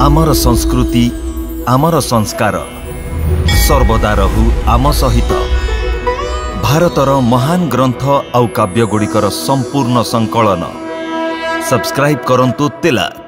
आमर संस्कृति आमर संस्कार सर्वदा रहू आम सहित। भारतर महान ग्रंथ आउ काव्यगुड़िकर संपूर्ण संकलन सब्सक्राइब करंतु तिलक।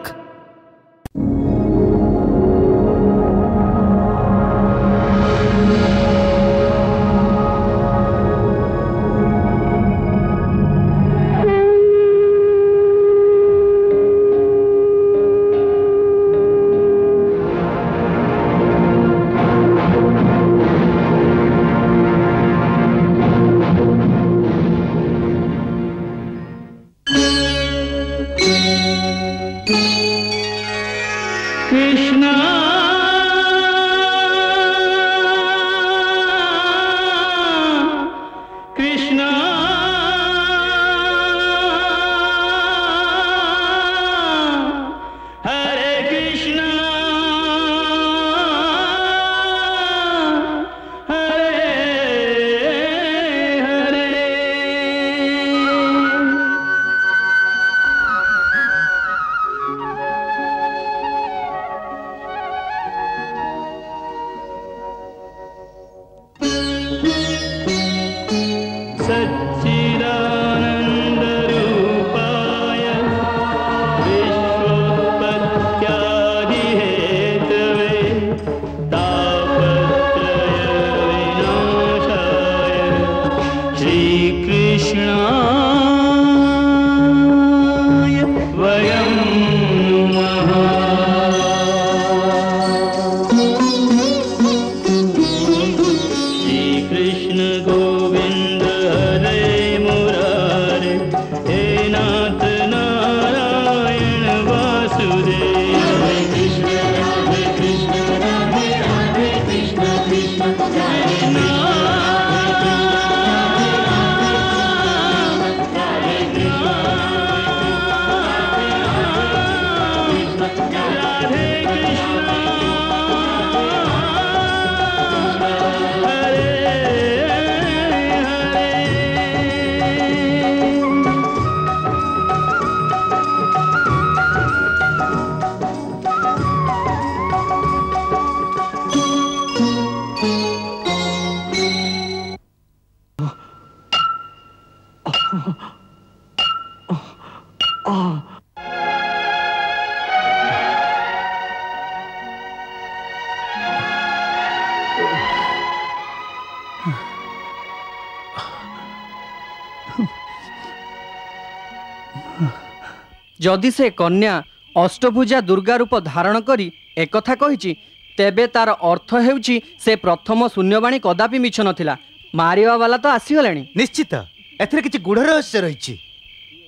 जदि से कन्या अष्टभुजा दुर्गा रूप धारण करी एकथा कहिछि तेबे तार अर्थ हेउछि से प्रथम शून्यवाणी कदापि मिछ नथिला। मारिवा वाला तो आसीगलानी। निश्चित एथरे किछि गुढ़ रहस्य रहिछि।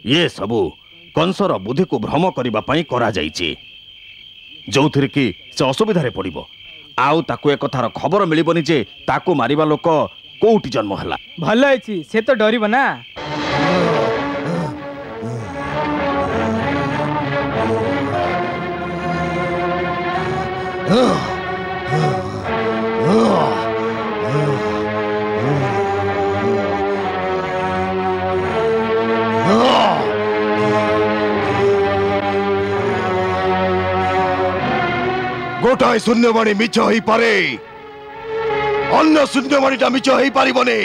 ये सबु कंसर बुद्धि को भ्रम करबा पई करा जाइछि, जोथिर कि से असुविधा रे पड़िबो आउ ताकू एकथार खबर मिलिबनी जे ताकू मारिबा लोक कोउटी जन्म हला। भल अछि से तो डरिबो ना। गोटाए शून्यवाणी मिछ ही पारे, अन्य शून्यवाणीटा मिछ ही पारिबनी।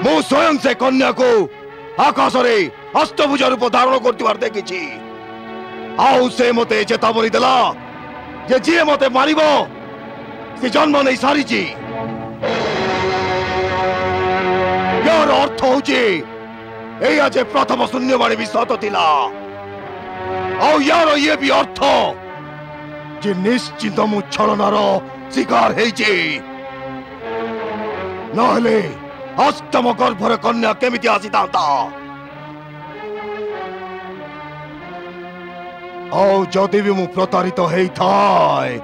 मु स्वयं से कन्या को आकाश रे अष्टभुजा रूप धारण करतिबार देखिछि। आउ से मते चेतावनी देला जे जी मते मारिबो से जन्म नहीं सारीछि। यार अर्थ होछि एया जे प्रथम शून्यवाणी भी सत थिला। आउ यार ये भी अर्थ जे निश्चित मु छलनार शिकार हेछि। नहले अष्टम गर्भर कन्या केमिति आसीतांता। आउ जदि भी मु प्रतारित हेई थाए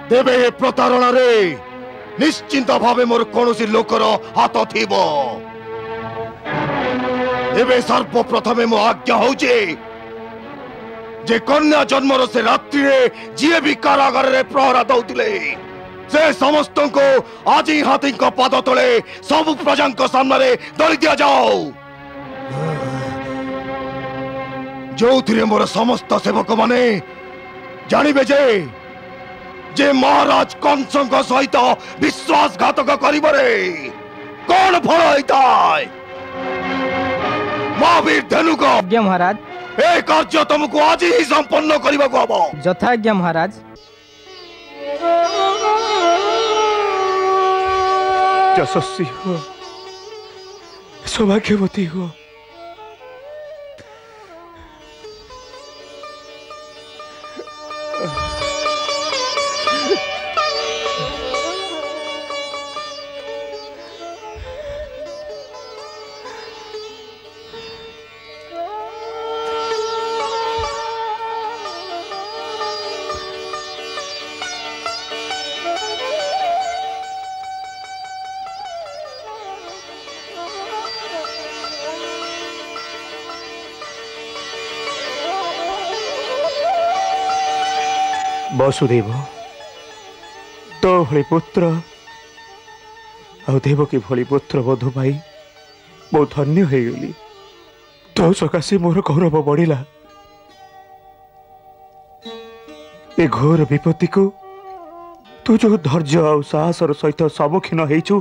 तेबे ए प्रतारणा रे निश्चिंत भावे मोर कोनोसी लोकर हाथ थिबो। एबे सर्वप्रथमे मो आज्ञा होछि जे कन्या जन्मर से रात्रि रे जे भी कारागार रे प्रहरा दउतिले से समस्त को आज ही हाथी को पाद तले सब प्रजा सामने दली दिया जाओ। जो मोर समस्त सेवक माने ଜାଣିବେ ଯେ ମହାରାଜ କଂସଙ୍କ ସହିତ ବିଶ୍ୱାସଘାତକ କରିବାରେ କଣ ଫଳ ହେଇଥାଏ। ମହାବୀର ଧେନୁକ, आज्ञा महाराज। ଏ କାର୍ଯ୍ୟ ତମକୁ ଆଜି ହିଁ ସମ୍ପନ୍ନ କରିବାକୁ ହବ। यथाज्ञा महाराज। यशस्वी हो, सौभाग्यवती हो। वसुदेव, तो भली पुत्र आ देवकी भली पुत्र बधु पाई बहुत धन्य हो गली। तो सकाशे मोर गौरव बढ़ला। ए घोर विपत्ति को तू जो धैर्य आ साहसर सहित सम्मुखीन होइछु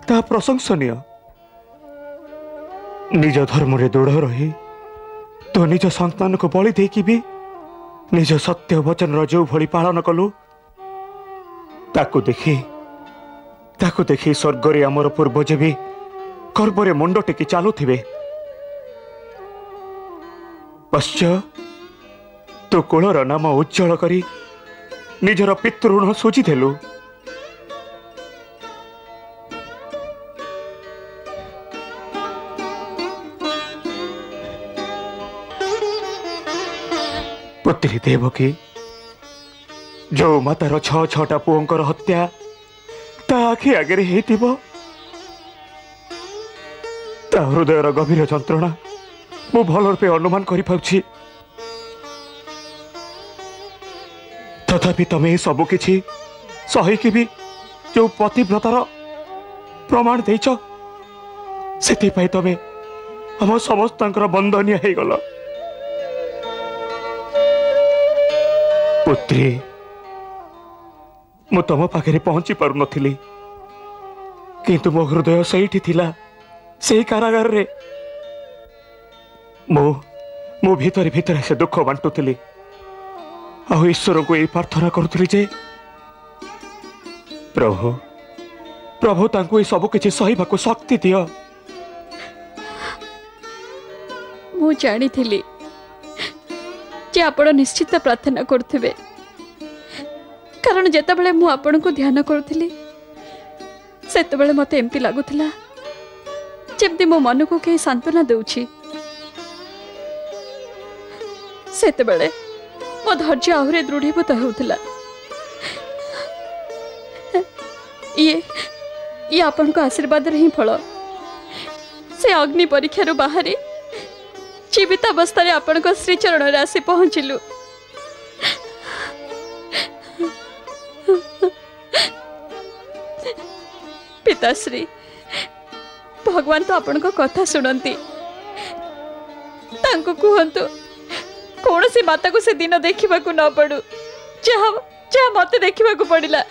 ता प्रशंसनीय। निज धर्म रे दृढ़ रही तो निज संतान को बलि देकी भी निज सत्य वचन जो भली पालन कलु ताकू देखी स्वर्ग आमर पूर्वज भी गर्व मुंड टेकी चलुवे। पश्चात तू कुलर नाम उज्जवल करी निजर पितृऋण सुझीदेलु। पुत्री देवकी, जो मातार छटा पुओंकर हत्या ता आखि आगे ता हृदयर गभीर जंत्रणा मु भल रूपे अनुमान करि पाउछि। तथापि तमे सबु किछि सहिकी भी जो पतिव्रतार प्रमाण देइछ सेति पई तमे हम समस्तंकर बंदनीय हे गल। पुत्री, मु तम पाखे पहुंची पारु नथिली, किंतु मो हृदय सहीठी थिला सेही कारागार रे। मो भीतर भीतर से दुख बांटुथिली आ ईश्वर को यही प्रार्थना करुथिली जे प्रभु प्रभु तांको ये सब किछि सहीबाको शक्ति दियो। मु जानी थिली जे आपण निश्चित प्रार्थना करथिबे, कारण जेता बेले मु आपण को ध्यान करुथिली सेते बेले मते एम्ति लागुथिला जेमति मो मन को के सांत्वना देउछि। सेते बेले मो धैर्य आहुरे दृढ़ीभूत होउथिला। ये आपण को आशीर्वाद रे ही फल। से अग्नि परीक्षा रो बाहरी जीवित अवस्था रे आपण को श्री चरण रे आसी पहुंचिलु। पिताश्री, भगवान तो आपण को कथा सुनंती। तांको कुहंतु कौन सी माता को से दिन देखा न पड़ू जहा मत देखा पड़ा।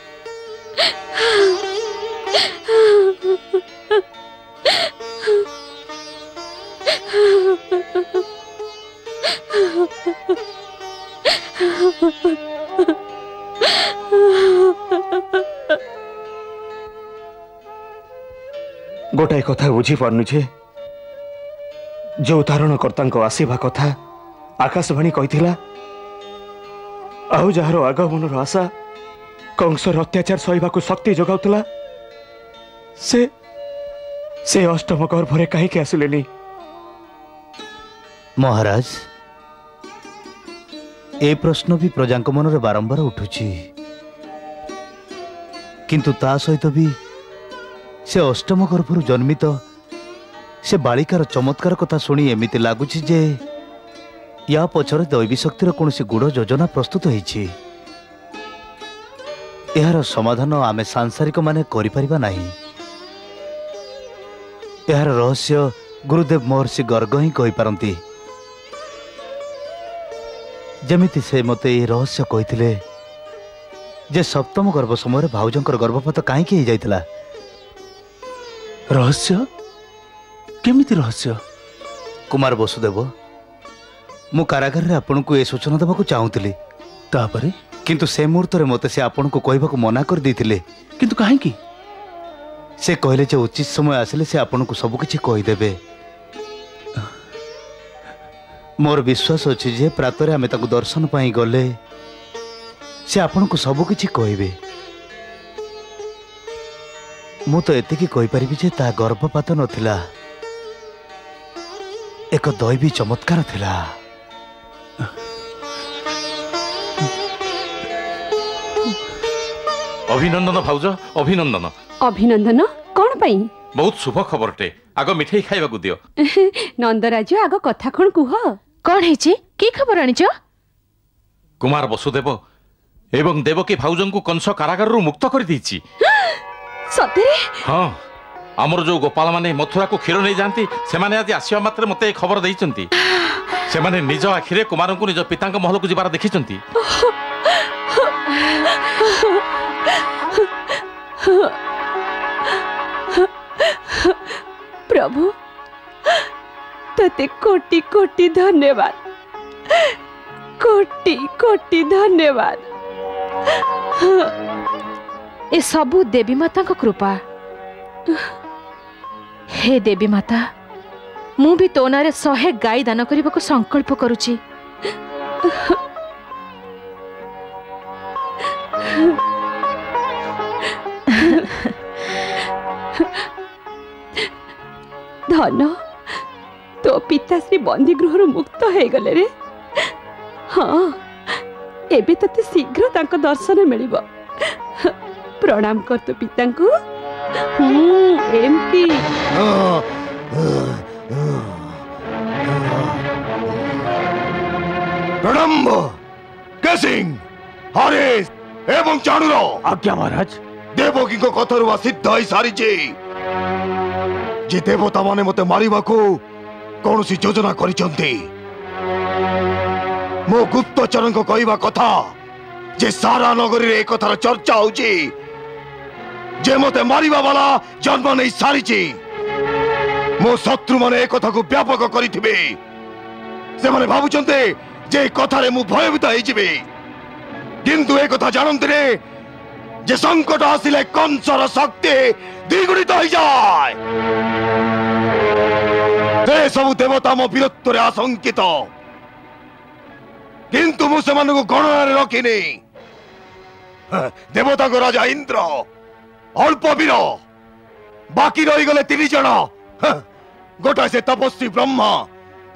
गोटाए कथा बुझी पारनु छे, जो धारणकर्ता आसवा कथा आकाशवाणी कही जार आगमन आशा कंसर अत्याचार सहिबा शक्ति जोगाउतला से अष्टम गर्भरे कहीं आसिलेनी। महाराज, ए प्रश्न भी प्रजा मन में बारंबार उठुछि, किंतु ता सहित भी से अष्टम गर्भरु जन्मित से बालिकार चमत्कार कथा शुणी एमिति लगुछि जे या पछरे दैवी शक्तिर कौन गुड़ योजना प्रस्तुत होइछि। यार समाधान आमे सांसारिक माने करि परिबा नाही। यार रहस्य गुरुदेव महर्षि गर्ग ही कहि पारंती। जेमिति से मते ये रहस्य कहिथिले जे सप्तम गर्भ समय भाउजंकर गर्भपात काईकि हो जाइतला। रहस्य केमिति रहस्य? कुमार वसुदेव मु कारागार रे आपन को ए सूचना देबाकू चाहूतिली तापरे किंतु से मुहूर्त रे मते से आपन को कहबाकू मना कर देथिले। किंतु काहे की से कहले जे उचित समय आसिले से आपन को सब किछि कहि देबे। मोर विश्वास अछि जे प्रातरे आमे ताकू दर्शन पाई गले से आपन को सब किछि कहबे। मु तो एतिकी कहि परिबि जे ता गर्भपात नथिला, एक दैवी चमत्कार थिला। अभिनंदन भाउज, अभिनंदन। अभिनंदन कौन पाई? बहुत शुभ खबरटे। आग मिठाई खाइबा को दियो। नंदराज आग कथा कौन कुह? कौन है की खबर आनिच? कुमार वसुदेव एवं देवकी भाउजन को कंस कारागार रु मुक्त कर दीची। सतेरे? हाँ, आमर जो गोपाल माने मथुरा को क्षीर नहीं जाती से माने आज आसिया मात्रे मते खबर देइचंती। से माने निज आखिरे कुमार को निज पिता महल को जीवार देखिचंती। प्रभु तते कोटि कोटि धन्यवाद, कोटि कोटि धन्यवाद। ए सबु देवी माता को कृपा। हे देवी माता, मु भी तो नारे 100 गाय दान करने को संकल्प करुची। धन तो पिताश्री बंदी गृह मुक्त हो गले रे। हाँ एबे तते शीघ्र तांको दर्शन मिलिबो। प्रणाम कर तो पिता को। एमती प्रणाम केसिंह हरीश एवं चाणूर। आज्ञा महाराज। देवकी को कथरुआ सिद्ध होई सारी जे देवता माने मते मारिबा को कौन सी योजना करिसंती। मो गुप्तचरण को कहवा कथा जे सारा नगरी रे एक कथार चर्चा होची जे मते मारिबा वाला जन्म नहीं सारी। मो शत्रु माने एक कथा को व्यापक करिथिबे। से माने भाबुचंते जे कथा रे मु भयभीत होई जिबे, किंतु एक कथा जानंती रे जे संकट आसिले कंसर शक्ति द्विगुणित हो जाए। से सब देवता मो वीरत्व रे आशंकित, किंतु मु सेमान को गणना रे रखिनी। देवता को राजा इंद्र अल्प वीर, बाकी रही गले 3 जन। गोटा से तपस्वी ब्रह्मा,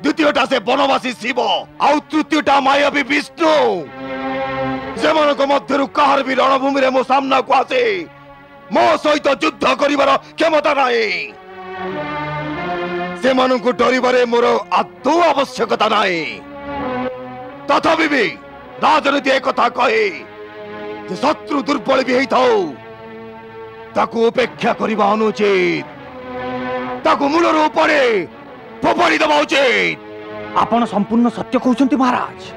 द्वितीयटा से वनवासी शिव, आउ तृतीयटा मायावी विष्णु। सेमानक मध्यरु काहार भी रणभूमि रे मो सामना को आसे मो सहित युद्ध करिवार क्षमता नाही। सेमानकु डरिबारे मोर आदौ आवश्यकता नाही। तथापि भी राजनीति एक कथा कहे जे शत्रु दुर्बल भी हेई थाउ ताकू उपेक्षा करिबा अनुचित, ताकू मूलर उपरे फोपाड़ी दबा उचित। आपण संपूर्ण सत्य कहउचंती महाराज।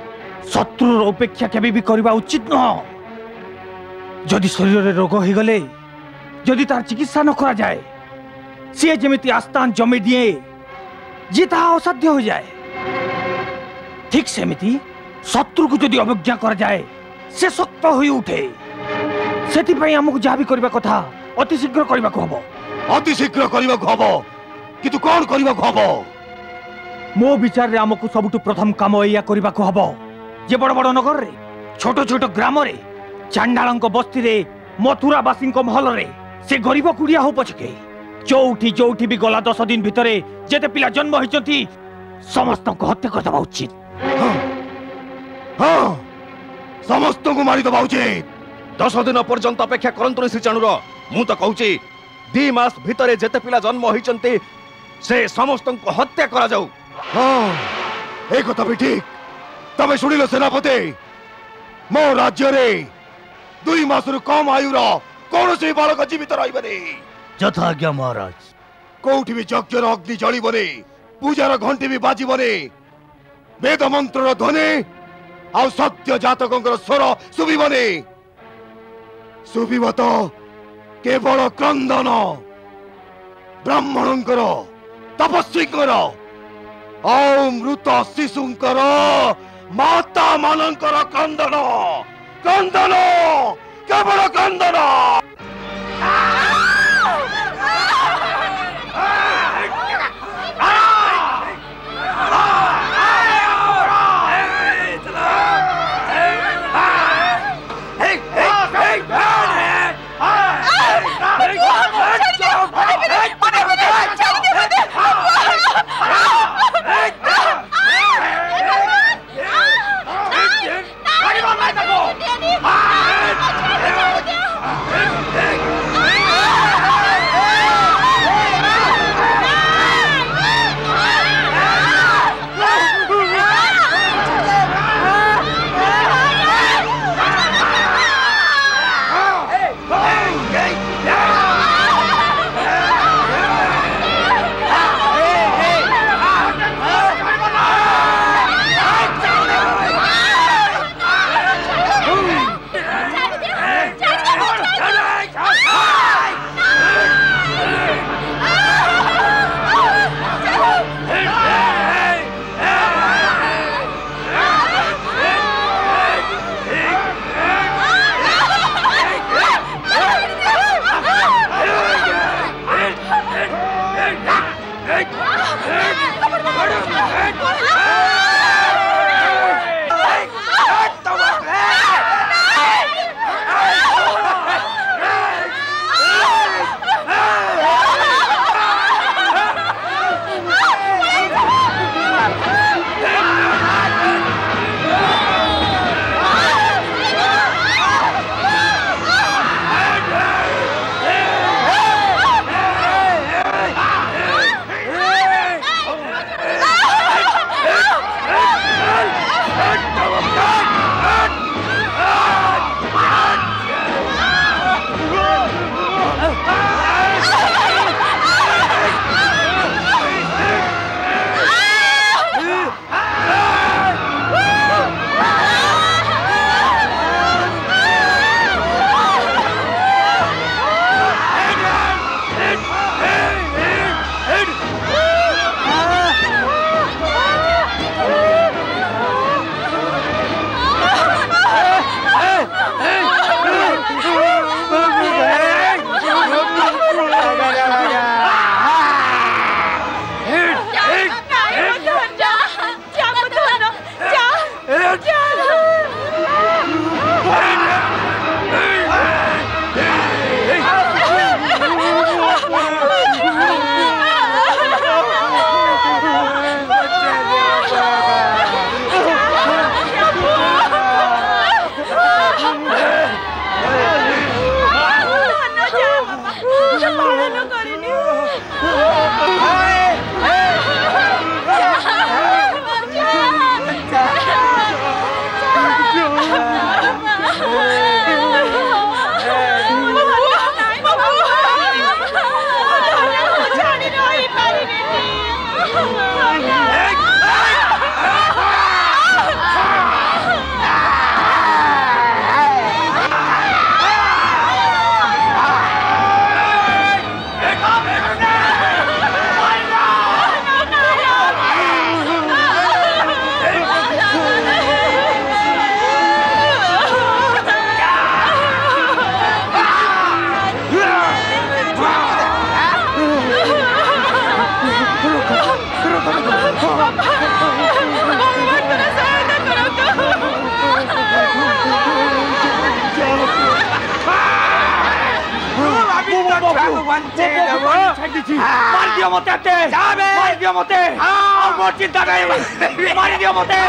शत्रु उपेक्षा केबे भी करबा उचित न। जदि शरीर रे रोग हो गले, जदि तार चिकित्सा न करा जाए, सी जेमिति आस्थान जमी दिए जे ताहा असाध्य हो जाए। ठीक सेमिति शत्रु को जदि अवज्ञा करा जाए से शक्त होई उठे। सेति पई हमकु जा भी करबा कथा अति शीघ्र करबा को हबो। अति शीघ्र करबा को हबो, किंतु कोन करबा को हबो? मो विचार रे हमकु सबटु प्रथम काम एया करबा को हबो जे बड़ बड़ नगर रे, छोट छोट ग्राम रे, चांडालंक बस्ती रे, मथुरावासी महल रे से गरीब कुड़िया हो पछके चौठी चौठी भी गला 10 दिन भितरे जेते पिला जन्म होइचंती समस्त को हत्या कर दबा उचित। हाँ समस्त को मारी दबा उचित। 10 दिन पर्यंत अपेक्षा करंतु श्री चाणूर। मु तो कहूची 2 मास भितरे जेते पिला जन्म होइचंती से समस्त को हत्या करा जाऊ। हाँ एक कथा भी ठीक। तबे सुनिलो सेनापति, मो राज्य रे 2 मास रु कम आयुर कौन से बालक जीवित रहिबनी। यथाज्ञा महाराज। कोठी भी यज्ञर अग्नि जलिबनी, पूजार घंटी भी बाजिबनी, वेद मंत्र ध्वनि ଆଉ ସତ୍ୟ ଜାତକଙ୍କର ସ୍ୱର ଶୁଭିବନି। ଶୁଭିବ ତ କେବଳ କ୍ରନ୍ଦନ, ବ୍ରାହ୍ମଣଙ୍କର, ତପସ୍ୱୀଙ୍କର ଆଉ ମୃତ ଶିଶୁଙ୍କର, ମାତା ମାନଙ୍କର କ୍ରନ୍ଦନ, କ୍ରନ୍ଦନ, କେବଳ କ୍ରନ୍ଦନ। मार दियो मते मार दियो मते मोर चिंता नहीं मार दियो मते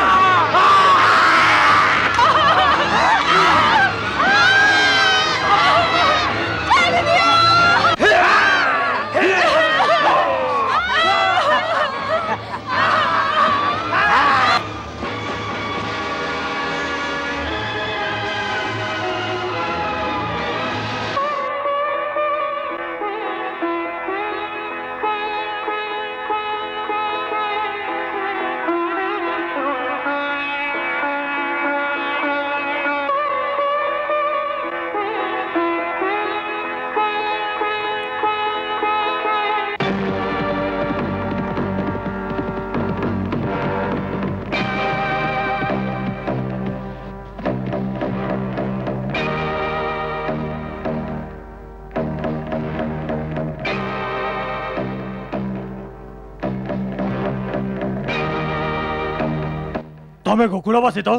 तमे गोकुलवासी तो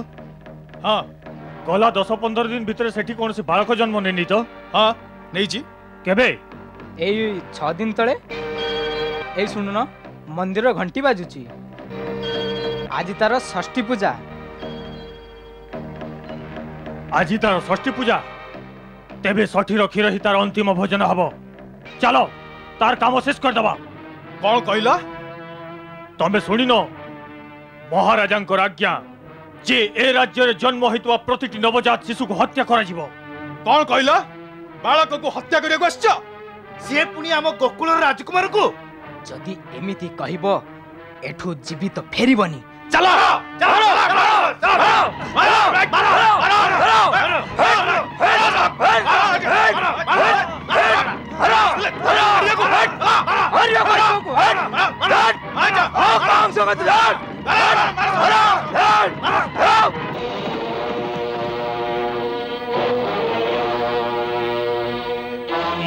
हाँ गला 10-15 दिन भितर सेठी कौन से बालक जन्म नहीं तो हाँ नहीं जी केबे एई 6 दिन तले एई सुनु न मंदिर घंटी बाजुची आज तार षष्ठी पूजा आज तार षष्ठी पूजा तेबे षठी रखी रही तार अंतिम भोजन हब चलो तार काम शेष कर दबा कौन कहला तमे सुनी न महाराजा आज्ञा जे ए राज्य रे जन्म होइतवा प्रतिटी नवजात शिशु को हत्या करा जीवो कौन कहला बालक को हत्या करिया आछछ से पुनी हम गोकुल राजकुमार को जदि एमिति कहबो एठू जीवित फेरिबनी चलो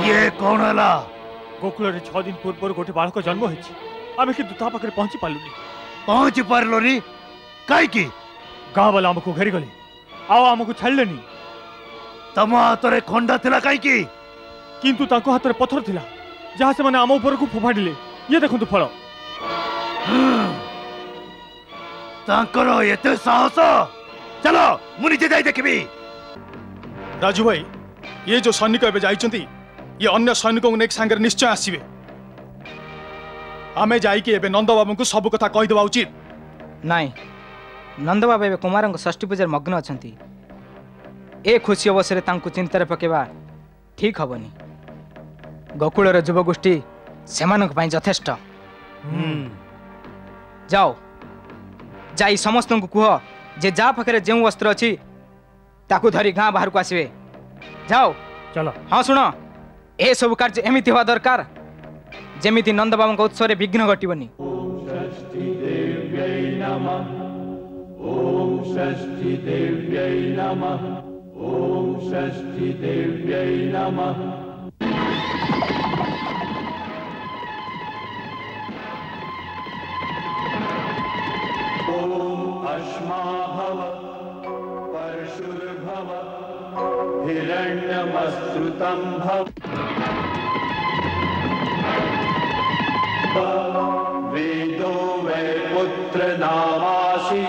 ये कौन हला गोकुल रे 6 दिन पूर्व गोटे बालक जन्म होइछि आमे कि दुता पाखरे पहुंची पारलोनी काई की गाँ वाला हमको घेरी गले आओ हमको छाड़लेनी तम हाथ रे खंडा थिला काई की किंतु ताको हाथ रे पत्थर थिला जहां से माने आम ऊपर को फोफाडिले ये देखंतु फल तांकर एते साहस चलो मु निजे जाई देखबी राजू भाई ये जो सैनिक एबे जाइचंती ये अन्य सैनिकों ने संगे निश्चय आसीबे आमे जाई के एबे नंद बाबू को सब कथा कहि देबा उचित नाई नंद बाबा एबे कुमारंग षष्ठी पूजार मग्न अछंती ए खुशी अवसर तांको चिंतार पकेबा ठीक हबनी गोकुलर युव गोष्ठी सेमानक पई यथेष्ट जाओ जाई समस्त को कुह जे जा पाखरे जेउ अस्त्र अछि ताकू धरी गां बाहर को आसीबे जाओ चलो हां सुनो ए सब कार्य एमिति होवा दरकार जेमिति नंद बाबा को उत्सव रे विघ्न घटिबनी ओम षष्ठी देव्यै नमः ओम षष्ठी देव्यै नमः ओम अश्मा भव परशुर्भव हिरण्यमस्रुतं भव वेदो वै पुत्र नामासि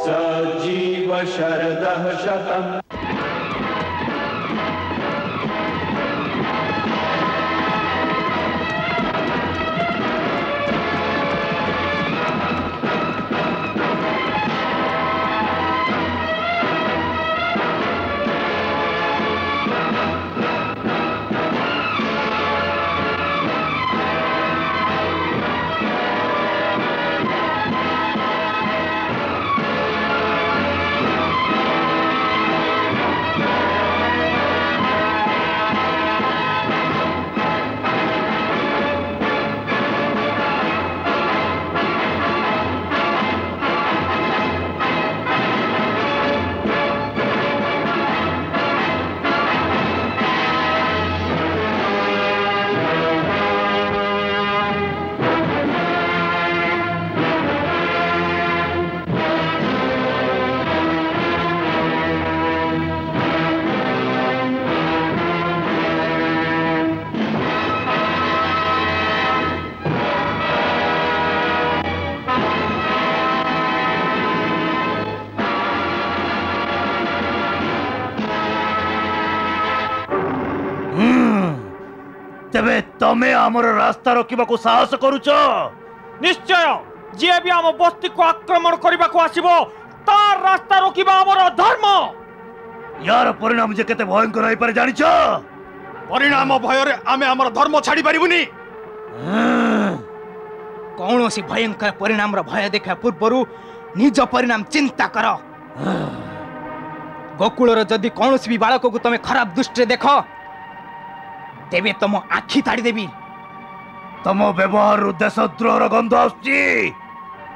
सजीव शरदः शतम् तेबे तमे आमर रास्ता रोकिबा को साहस करूछ निश्चय जे भी आम बस्ती को आक्रमण करबा को आसीबो तार रास्ता रोकिबा हमर धर्म यार परिणाम जे केते भयंकर होई पारे जानिछ परिणाम भय रे आमे हमर धर्म छाडी परिबुनी कौनसी भयंकर परिणाम रो भय देखा पूर्वरु निज परिणाम चिंता कर गोकुल रो जदी कौनसी भी बालक को तमे खराब दृष्टि देखो तेबे तुम आखि ताड़ी देवी तम व्यवहार देशद्रोहर गंध आसुची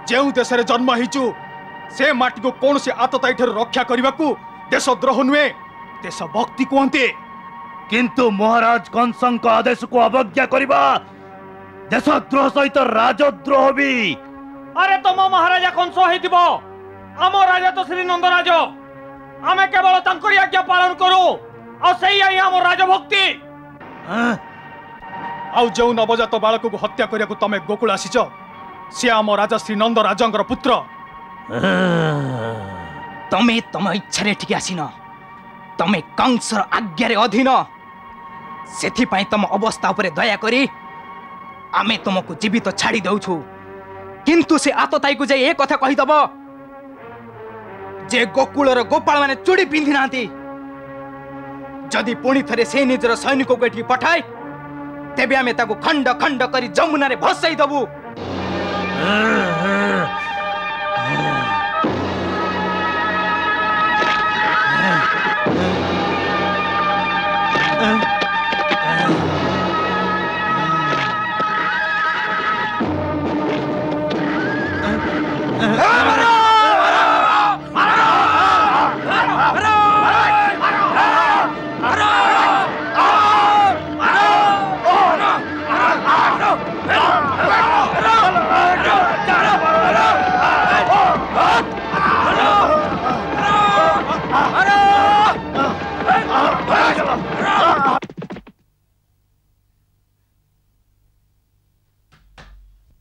जेउ देश रे जन्म हिचु से माटी को कौन से आतताई ठर रक्षा करबा को देशद्रोह नुए देशभक्ति कहते किंतु महाराज कंसंक आदेश को अवज्ञा करबा देशद्रोह सहित राजद्रोह भी अरे तुम महाराजा कंस होइतिबो आम राजा तो श्री नंदराज आमे केवल तांकरी आज्ञा पालन करू और सही आई आम राजभक्ति आउ जो नवजात बालक को हत्या करिया को तमे गोकुल आसीच से आम राजा श्री नंदराजंकर पुत्र तमे तम इच्छा रे ठीक आसीन तमे कंसर आज्ञा रे अधीन सेथि पई तम अवस्था उपरे दया करी आमे तुमको जीवित छाड़ी दउछु किंतु से आतताई को जाई ए कथा कहि दबो जे गोकुलर गोपाल माने चूड़ी पिंधि नांती जदि पुणी थरे से निजर सैनिक को एठी पठाई तेबे आमे ताको खंड खंड करी जमुना रे भसाई दबु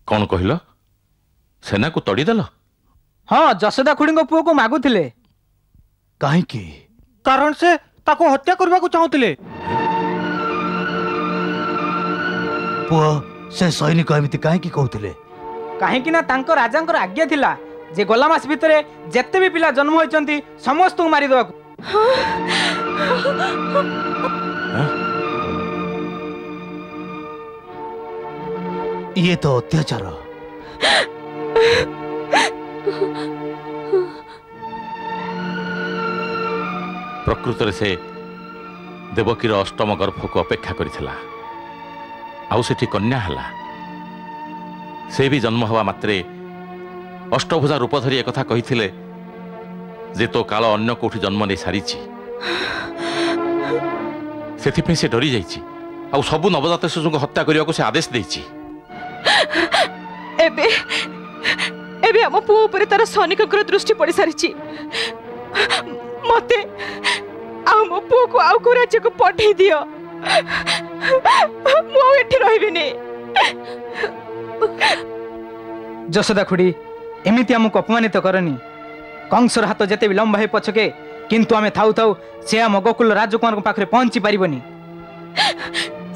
कौन कहल सेना को तड़ीदेल हाँ जशोदा खुड़ी पुओ को मागुथिले कहीं कारण से ताको हत्या करबा को चाहुतिले पुआ से सैनिक एमिति कहीं कहूतिले कहीं ना तांको राजांकर आज्ञा थिला जे गला मास भितरे जेते भी पिला जन्म होइचंती समस्त को मारी दवा ये तो अत्याचार प्रकृत से देवकीर अष्टम गर्भ को अपेक्षा करिथिला आउ सेठी कन्या हला से भी जन्म हवा मात्रे अष्टभुजा रूप धरी एक कथा कहिथिले जे तो काल अन्य कोठी जन्म नै सारिछि सेथिपे से डरी जाइछि आउ सबु नवजात शिशु को हत्या करिया को से आदेश देछि एबे एबे हम पुओ ऊपर तार सैनिक दृष्टि पड़ सारी मते मो पुओ को आउ को राज्य को पठे दियो मो एठी रहबिनी जशोदा खुड़ी एमिति हमको अपमानित करनी कंसर हाथ जेते भी लंबा है पछके किंतु आमे थाउ थाउ से हम गोकुल राजकुमार को पाखरे पहुंची पारिबनी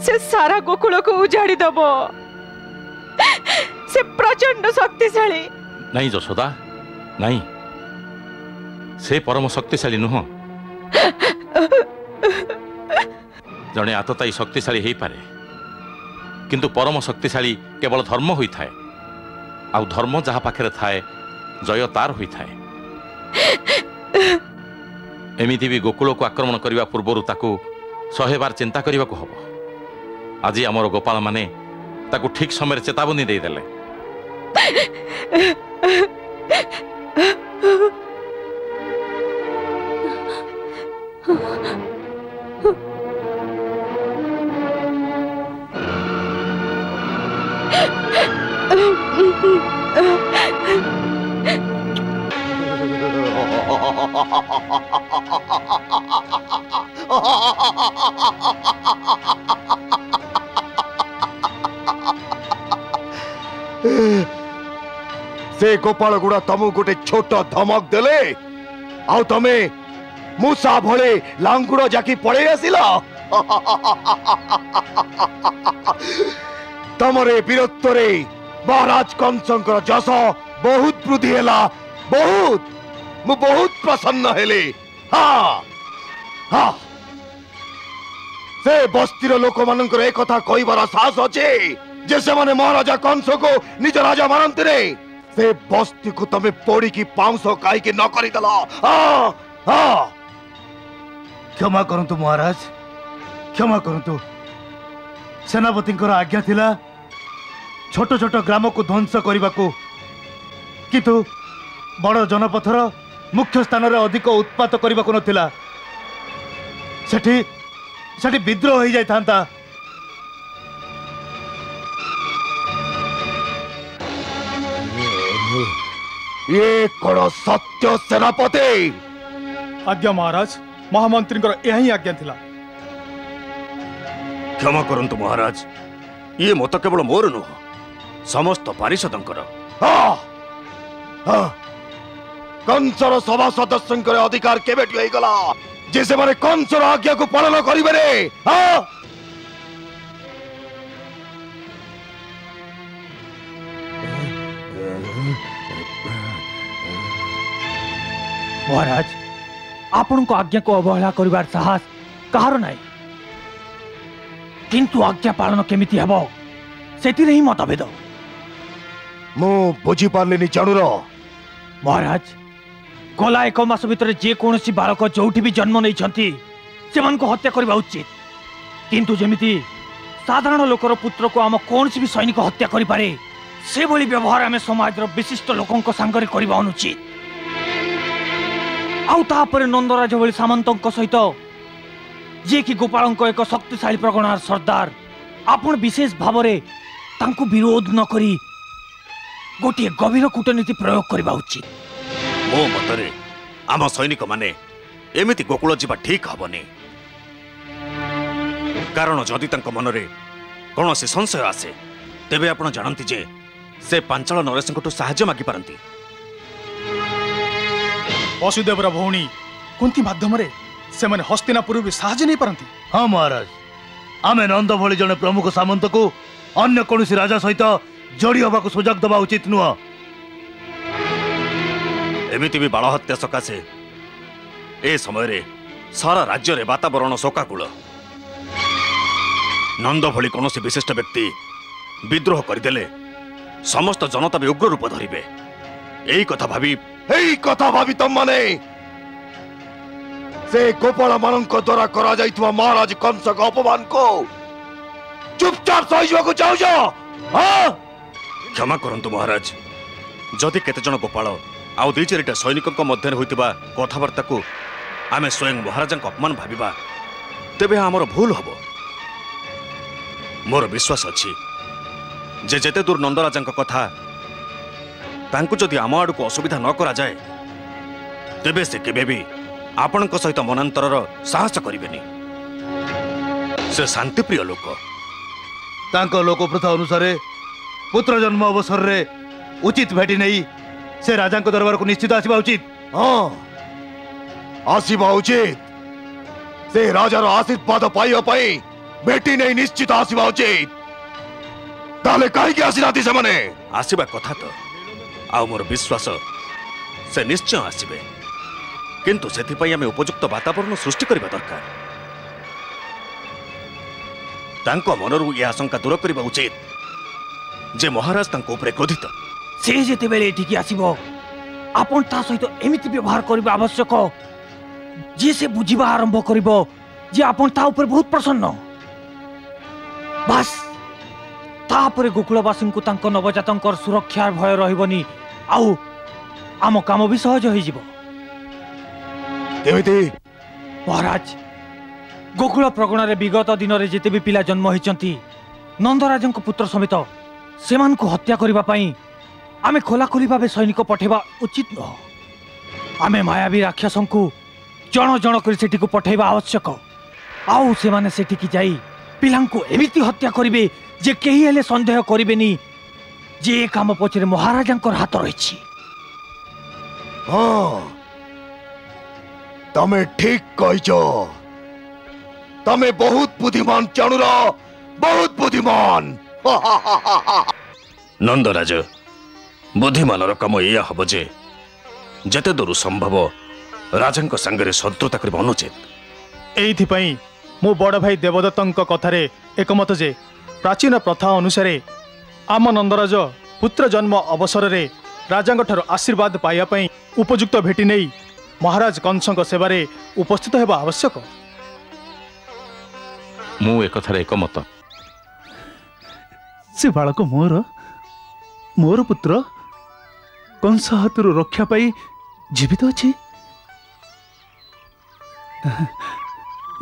से सारा गोकुल को उजाड़ी दबो से प्रचंड शक्तिशाली नहीं जशोदा नहीं से परम शक्तिशाली नुह जड़े आतताई शक्तिशाली हो पारे किंतु परम शक्तिशाली केवल धर्म होता है आउ धर्म जहाँ पाखे थाए जय तार होता है एमिति भी गोकुल को आक्रमण करने पूर्वर ताकू 100 बार चिंता करने को हम आज आमर गोपाल माने ताकू ठीक समय चेतावनी दे देले से गोपाल गुड़ा तमु गोटे छोट धमक देले आउ तमे मूसा भले लांगुड़ जाकी पड़े आसिल तमरे वीरत्वरे महाराज कंसंकर जस बहुत वृद्धि हैला बहुत मु बहुत प्रसन्न हेले हाँ हाँ से बस्तीर लोक मानकर एक कथा कहबार साहस अच्छे जे से माने महाराजा कंस को निज राजा मानते रे से बस्ती को तमे पोड़ी की पांच काई के न करी दला हाँ हाँ क्षमा करंतु महाराज क्षमा करंतु सेनापति आज्ञा थिला छोट छोट ग्राम को ध्वंस करने को किंतु बड़ जनपथर मुख्य स्थान रे अधिक उत्पात करने को नथिला सेठी विद्रोह हो जाई थांता ये कौन सत्य सेनापति? आज्ञा महाराज, महामंत्री यही आज्ञा थिला। क्षमा करंतु महाराज, ये मत केवल मोर नुह, समस्त पारिषदंकर। कंसर सभा सदस्य अधिकार केबेटी हो गला जे से माने कंसर आज्ञा को पालन करिबे रे? महाराज, आपण को आज्ञा को अवहेला करिवार साहस कहार नाही, किंतु आज्ञा पालन केमिति हेबो सेति रे ही मतभेद। मु बुझी पारलिनी चाणुर। महाराज, गला 1 मास भितर जे कोनसी बालक जोठी भी जन्म नहीं छंती सेमान को हत्या करबा उचित, किंतु जेमिति साधारण लोकर पुत्र को आम कोनसी भी सैनिक हत्या करि पारे से भली व्यवहार आमे समाज रो विशिष्ट लोकन को संगरे करबा अनुचित। आउ तापर नंदराज भली सामंतक सहित जे कि गोपाल एक शक्तिशाली प्रगणार सरदार आपण विशेष भाव रे तांको विरोध न करी गोटे गभीर कूटनीति प्रयोग करबा उचित। मो मतरे आम सैनिक माने एमिति गोकुल जीवा ठीक हबनी, कारण जदि तांको मनरे कौनसी संशय आसे तेबे आपण जानती जे से पांचाल नरेशंकटू साहाय्य मागी पारंती। वसुदेवर भौणी कुंती माध्यम रे से माने हस्तिनापुर भी साहाय्य नहीं पारंती। हाँ महाराज, आमे नंद भली जने प्रमुख सामंत को अन्य कौनसी राजा सहित जोड़ी हवा को सुजोग दबा उचित नुह। एमिति भी बाल हत्या सकाशे ए समय रे सारा राज्य रे वातावरण शोकाकूल। नंद भली कौनसी विशिष्ट व्यक्ति विद्रोह करदेले समस्त जनता भी उग्र रूप धरिबे। एई कथा भावी तुम माने से गोपाल मानक द्वारा करा जाइतवा महाराज कंस का अपमान को चुपचाप सहिजवा को जाओ जाओ। हां, क्षमा करंतु महाराज, जदि केते जन गोपाल आउ 2-4टा सैनिक मध्य होइतिबा कथावार्ता को आमे स्वयं महाराज अपमान भाविबा तेबे हमर भूल हबो। मोर विश्वास अछि जे जेते दूर नंदराज कथा तांकु जदि आम आड़ को असुविधा न करा जाए तेबे से केबे भी आपण सहित मनांतरर साहस करिबेनी। से शांतिप्रिय लोक, तांको लोकप्रथा अनुसार पुत्र जन्म अवसर रे उचित भेटी नहीं से राजा को दरबार को निश्चित आसीबा उचित। हाँ, आसीबा उचित। से राजार आशीर्वाद पाइबा पई बेटी नहीं निश्चित आसीबा उचित। ताले काहे के आसीनाती से माने आसीबा कथा तो आउ मोर विश्वास से निश्चय आसीबे, किंतु सेथि पई हमें उपयुक्त वातावरण सृष्टि करबा दरकार। तांको मनरु ये आशंका दूर करबा उचित जे महाराज तांको ऊपर क्रोधित। से जेते बेले एठिकी आसीबो आपण ता सहित एमिति व्यवहार करबा आवश्यक जे से बुझिबा आरंभ करिबो जे आपण ता ऊपर बहुत प्रसन्न। बस तापर गोकुलवासी को तांको नवजातंकर सुरक्षा भय रहिबनी, आउ आम काम भी सहज होई जिवो। केमिति महाराज, गोकुल प्रगण रे विगत दिन रे जेते भी पिला जन्म होइचंती नंदराज पुत्र समेत सेमान को हत्या करिबा पई आमे खोला खोली भावे सैनिक पठेबा उचित न। आमे मायावी राक्षसों को जण जण कर सेठी को पठेबा आवश्यक। आउ से माने सेठी की जाई पिलां को एमिति हत्या करिवे जे केही हेले संदेह करिवेनी जे काम पछरे महाराजांकर हाथ रहिछि। हाँ, तमे ठीक कहिछो। तमे बहुत बुद्धिमान चाणुर, बहुत बुद्धिमान। नंदराज, बुद्धिमानर काम एया हब जे जते दूर संभव राजांक संगरे शत्रुता करबा अनुचित। एइथि पई मो बड़ भाई देवदत्तंक कथारे एकमत जे प्राचीन प्रथा अनुसार आम नंदराज पुत्र जन्म अवसर रे राजांक ठारो आशीर्वाद पाइबा पई उपयुक्त भेटी नहीं महाराज कंसंक सेवारे उपस्थित हेबा आवश्यक। मु एकथारे एकमत। से बालक मोर पुत्र कंस हाथरू रक्षा पाई जीवित अच्छी।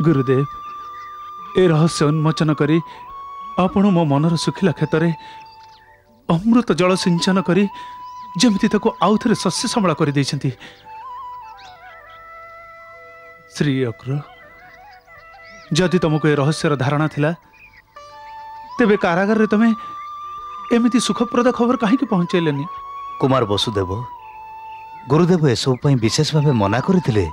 गुरुदेव, ए रहस्य उन्मोचन करी आपण मो मनर सुखिला क्षेत्र अमृत जल सिंचन करी जमिति ताको आउ थरे सस्य संबळा करि दैछन्ति। श्री अक्र जदि तुमको ए रहस्यर धारणा थिला तेबे कारागार रे तमे एमिति सुखप्रद खबर काहे कि पहुंचैलेनी? कुमार वसुदेव गुरुदेव एसबु पई विशेष भावे मना करथिले।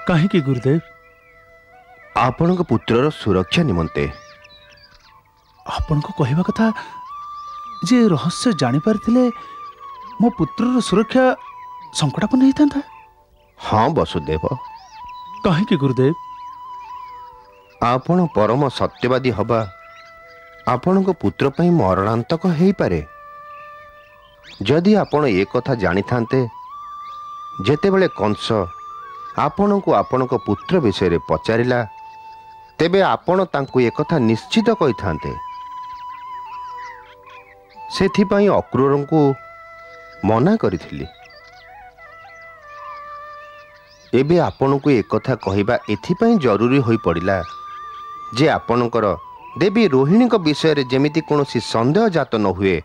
काहे कि गुरुदेव? आपणक पुत्रर सुरक्षा निमंते। आपनको कहवा कथा जे रहस्य जानि पारथिले मो पुत्रर सुरक्षा संकटापन्न हेतांता। हाँ वसुदेव। काहे कि गुरुदेव? आपण परम सत्यवादी हवा आपणक पुत्र पई मरणांतक हेई पारे। जदि आपण ए कथा जानि थांते जेतेबेले कंस आपणको आपणक पुत्र विषय रे पचारिला तेबे आपण तांकु ए कथा निश्चित कहि थांते। सेथिपाई अक्रूरंकु मना करिथिली। एबे आपणको ए कथा कहिबा एथिपाई जरूरी होई पड़िला जे आपणकर देवी रोहिणी विषय रे जेमिति कोनोसी संदेह जात न हुए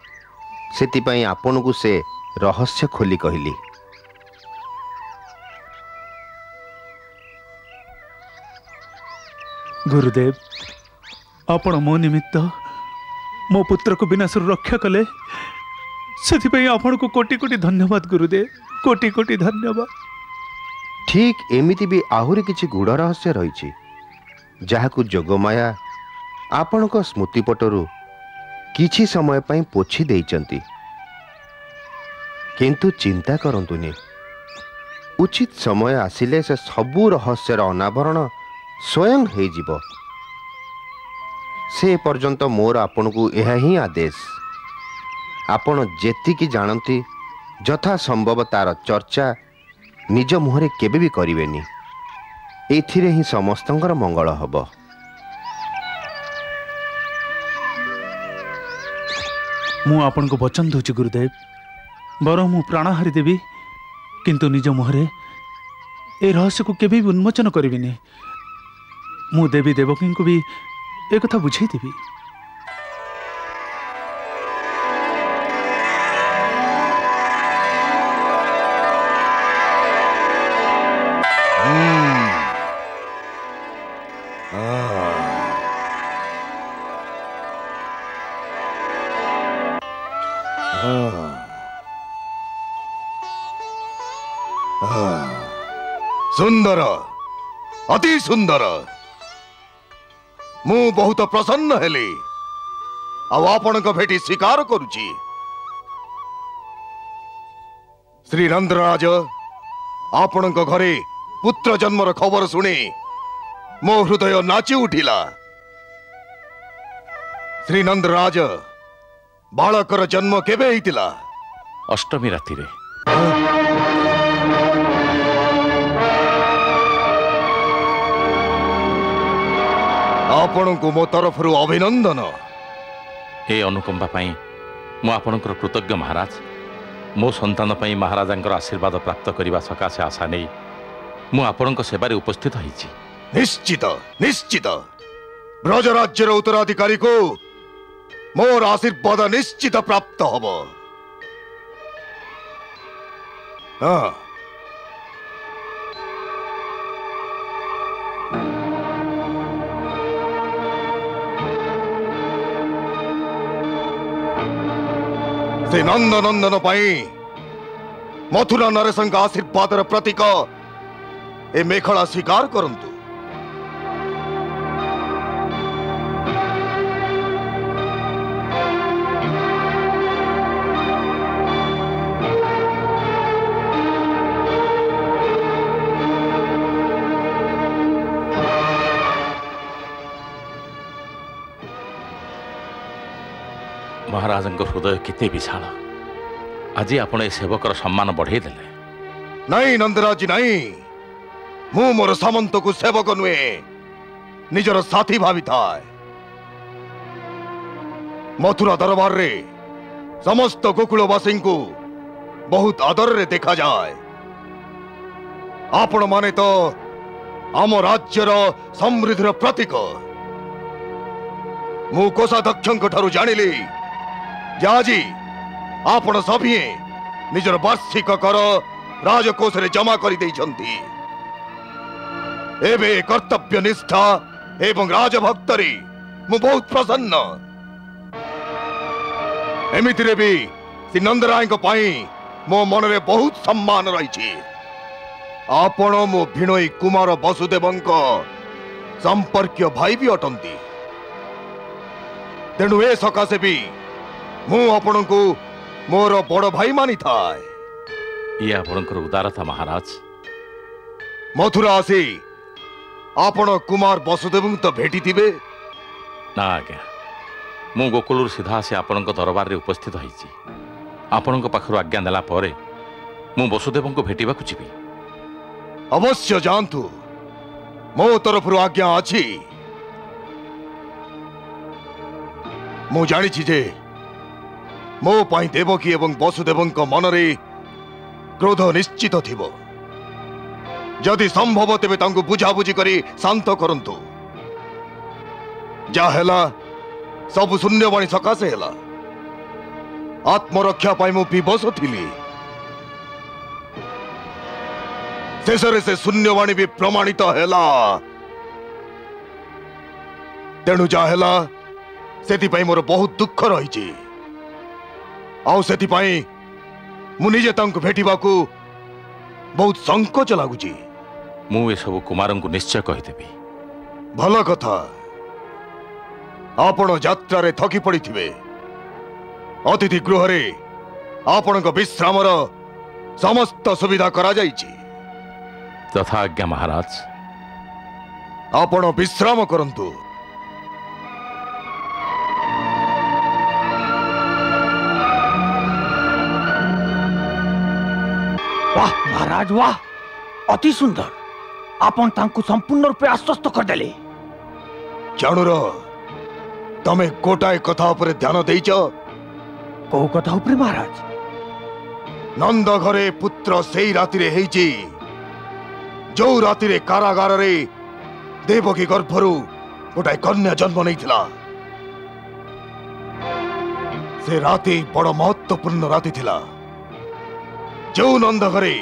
सेथिपाई आपणको से रहस्य खोली कहली। गुरुदेव आपण मो निमित्त मो पुत्र को विनाशर रक्षा कले सेथिपाई आपण को कोटि कोटि धन्यवाद गुरुदेव, कोटि कोटि धन्यवाद। ठीक एमिति भी आहुरी किछि गुड़ रहस्य रही जहाकु जोगमाया आपणक स्मृतिपटरू किछि समय पई पोछि देइचंती। किंतु चिंता करंतुनी, उचित समय आसिले से सबु रहस्यर अनावरण स्वयं हे जीव। से पर्यंत मोर आपणकु एहा ही आदेश। आपण जेतिकी जानती यथा संभव तार चर्चा निज मुहरे केबे भी करिवेनी। एथिरे ही समस्तंकर मंगल हब। मु आपनको वचन दूची गुरुदेव, बर मु प्राणहारी देवी किंतु निज मुहरे ए रहस्य को केबे भी उन्मोचन करिविनी। मु देवी देवकी को भी एक कथा बुझाई देवी। सुंदर, अति सुंदर। मु बहुत प्रसन्न हेली आपण को भेटी स्वीकार करुची। श्री नंदराज आपण को घरे पुत्र जन्मर खबर सुनी मो हृदय नाची उठिला। श्री नंदराज बालकर जन्म केबे हितिला? अष्टमी राति रे। आपण को मो तरफ अभिनंदन। ए अनुकंपा पाई मु आपणकर कृतज्ञ महाराज। मो संतान पाई महाराजांकर आशीर्वाद प्राप्त करने सकाशे आशा नहीं मु आपणक सेवारे उपस्थित होइछि। निश्चित निश्चित ब्रजराज्यर उत्तराधिकारी को मोर आशीर्वाद निश्चित प्राप्त हब। हाँ से नंद नंदन पाई मथुरा नरेशंक आशीर्वादर प्रतीक ए मेखला स्वीकार करंतु। महाराजंक हृदय केते विशाल। आज आपण ए सेवकर सम्मान बढ़ाई देले। नहीं नंदराज नहीं, मु मोर सामंत को सेवक नुए निजर साथी भावी थाए। मथुरा दरबार रे समस्त गोकुलवासी को बहुत आदर रे देखा जाए। आपण माने तो आम राज्यर समृद्धिर प्रतीक। मु कोषाध्यक्ष ठारू जानिली जाजी आपण सभी निजर वार्षिक कर राजकोष रे जमा करि दैछंती। एबे कर्तव्य निष्ठा एवं राजभक्तरी मु बहुत प्रसन्न। एमितिरे भी श्री नंदराय मो मन रे बहुत सम्मान रही। आपण मो भिणोई कुमार वसुदेव संपर्क भाई भी अटंती। तेणु ए सकाशे भी मु आपण को मोर बड़ भाई मानी थाए। ये आपणकर उदारता महाराज। मथुरा आसी आपण कुमार वसुदेव तो भेटी थिबे ना आज्ञा। मु गोकुल सीधा आसी आपण दरबार रे उपस्थित होईची। आपण पाखर आज्ञा नेला परे मु वसुदेव को भेटिबा को जीवी। अवश्य जानतु मो तरफ आज्ञा अछि। मु जानी जे मो पाई देवकी एवं वसुदेव मन रे क्रोध निश्चित थिबो। जदि संभव तेबे तांको बुझाबुझी करी शांत करंतु। जा हेला सब शून्यवाणी सकाशे हेला। आत्मरक्षा पाई मु विवश थिली। शेषरे से शून्यवाणी भी प्रमाणित हेला। तेणु जा हेला सेति पाई मोर बहुत दुख रही। आउ सेति पाई मु निजे तांको भेटिबाकू बहुत संकोच लागुची। मु ए सब कुमार को निश्चय कहिदेबी। भल कथा। आपण यात्रा रे थकी पड़ी थिबे। अतिथि गृह रे आपण को विश्रामर समस्त सुविधा करा जाईची। तथा आज्ञा महाराज। आपण विश्राम करंतु। वाह महाराज वाह, अति सुंदर। आपण तांकु संपूर्ण रूपे आश्वस्त कर देले। चाणुर तमे गोटाए कथा उपरे ध्यान देइछ। को कथा उपरे महाराज? नंद घरे पुत्र सेई राति रे हेइची जो राति रे कारागार रे देवकी गर्भरु गोटाए कन्या जन्म नैथिला। से राति बड़ महत्वपूर्ण राति थिला। जो नंद घरे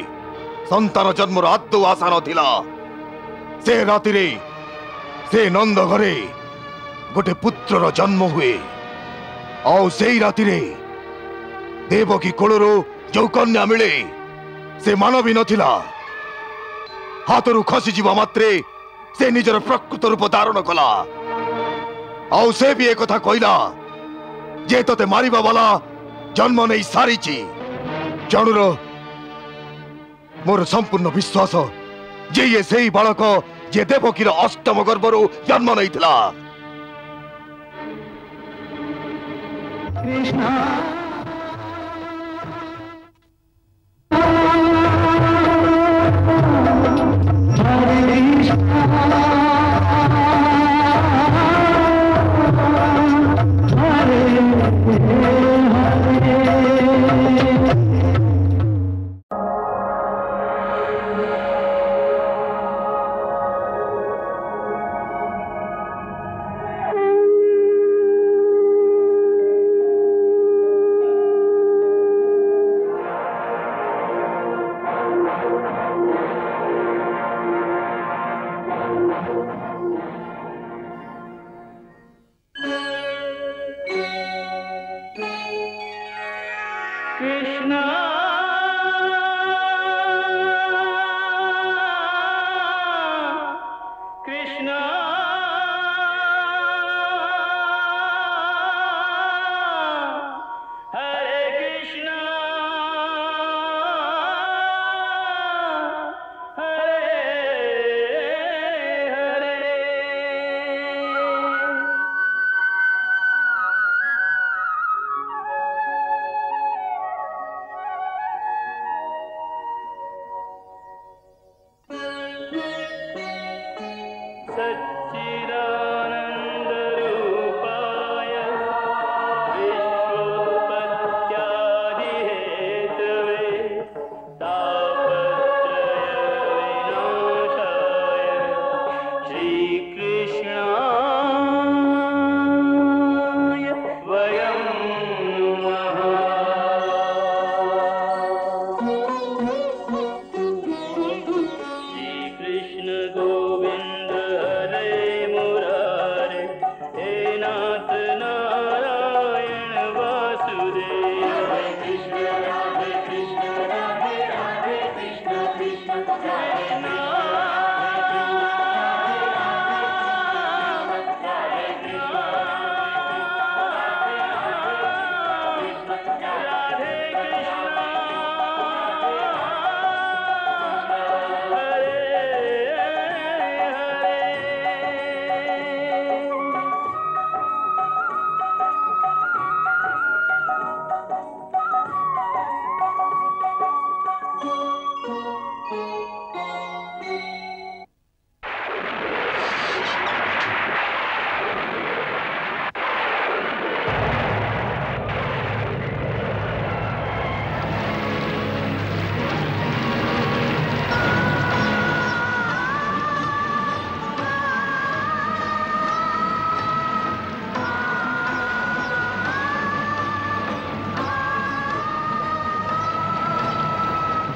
संतान जन्मर आदौ आशा नथिला से राति रे से नंद घरे गोटे पुत्रर जन्म हुए। आउ सेई राति रे देवकी कोलरो जो कन्या मिले से मानवी नथिला। हाथरू खसी जीवा मात्रे से निजर प्रकृत रूप धारण कला। आउ से भी एक कथा कहला जे तते मारिबा वाला जन्म नहीं सारीची। जानुर मोर संपूर्ण विश्वास जे ये सेई बालक जे देवकीर अष्टम गर्भरू जन्म नैथिला। कृष्ण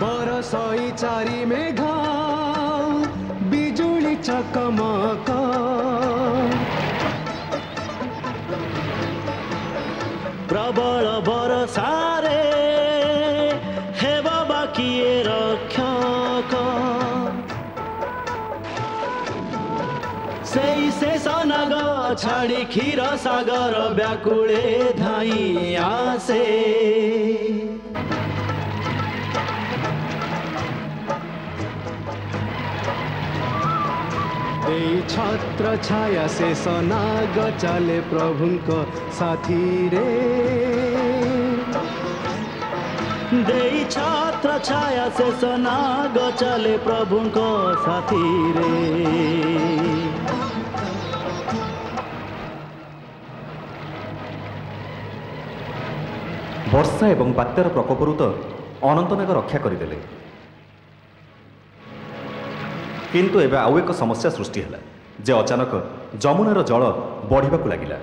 बरसई चारि मेघा बिजुली चकमक प्रबल बरसारे हेब बाकिए रक्षक शेष नाग छाड़ी क्षीर सागर व्याकुले धाई आसे छत्र छाया शेष नाग चले प्रभुंक साथी रे देई छत्र छाया शेष नाग चले प्रभुंक साथी रे। वर्षा एवं बात्यार प्रकोपरू तो अनंतनाग रक्षा करदेले किंतु एबे आउ एक समस्या सृष्टि है जे अचानक जमुनार जल बढ़िबाकु लागिला।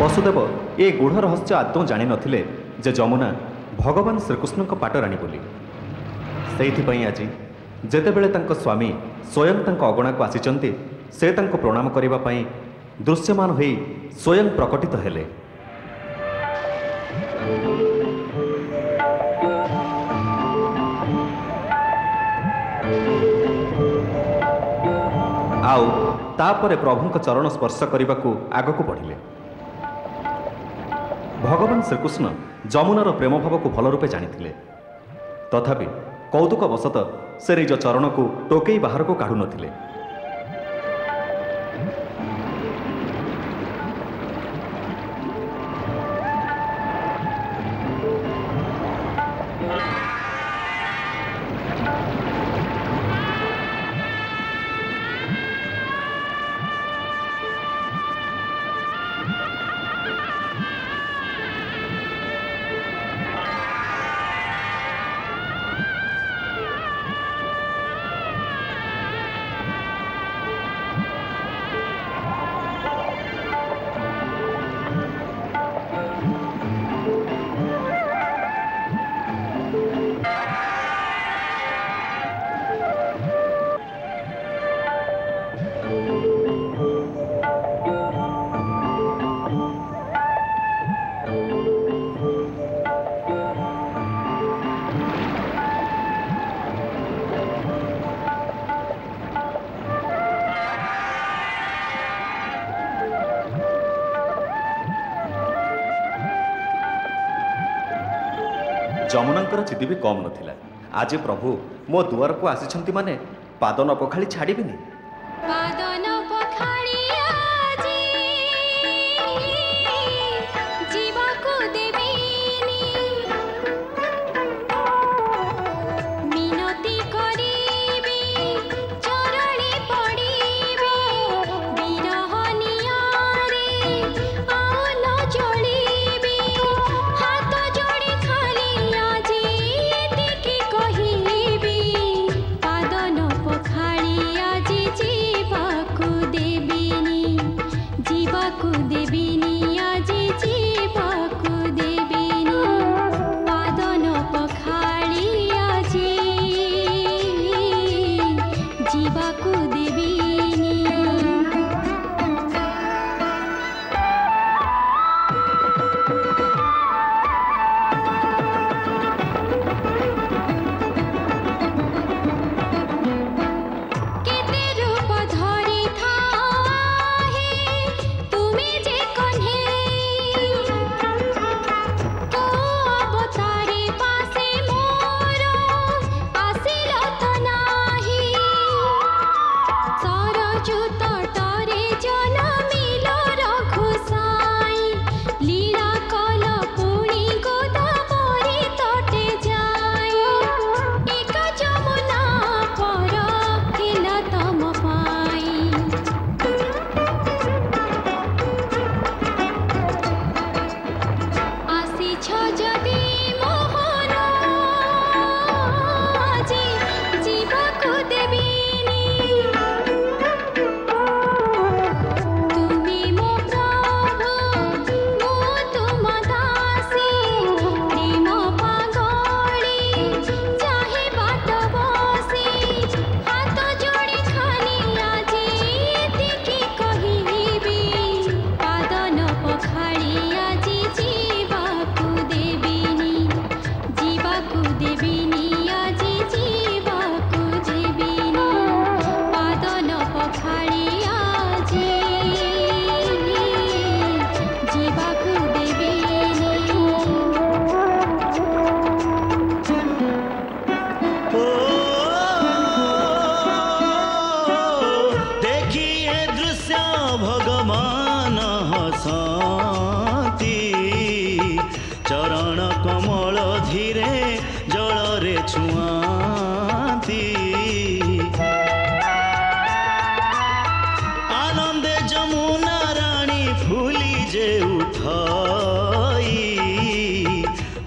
वसुदेव ए गूढ़ रहस्य आदौ जानि नथिले जे जमुना भगवान श्रीकृष्ण पाटराणी बोली। सेइथिपई आज जेतेबेले तांको स्वामी स्वयं तांको अगणा को आसिचंती से तांको प्रणाम करिबा पई दृश्यमान होई स्वयं प्रकटित हेले। आउ तापरे प्रभुंक चरण स्पर्श करने को आग को बढ़िले। भगवान श्रीकृष्ण जमुनार प्रेम भाव को भल रूपे जानी तथापि कौतुक वशत से निज चरण को टोकई बाहर को काढ़ु नथिले। जमुनांकर चिति भी कम नथिला। आज प्रभु मो दुआर को आसिछंती माने पाद न पखाली छाड़िबिनी। जी ओ देखिए दृश्य भगवान हसती चरण कमल धीरे जलरे छुआती आनंदे जमुना रानी फूली जे उठाई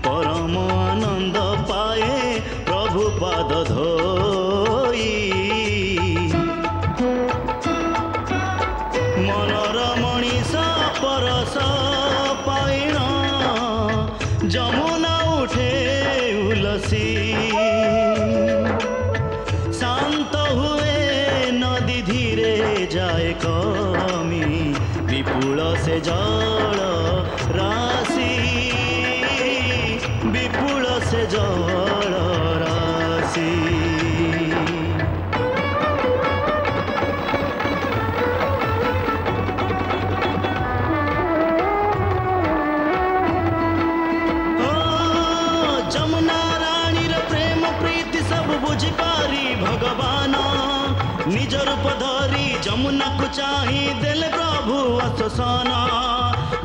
परम आनंद पाए प्रभु पाद धोई मनर मणिष परस पाइण जमुना उठे उलसी शांत हुए नदी धीरे जाए कमी विपुल से जल राशि विपुल से जल राशि जमुना रानी रे प्रेम प्रीति सब बुझी पारी भगवान निज रूप धरी जमुना को चाही देले प्रभु आश्वासन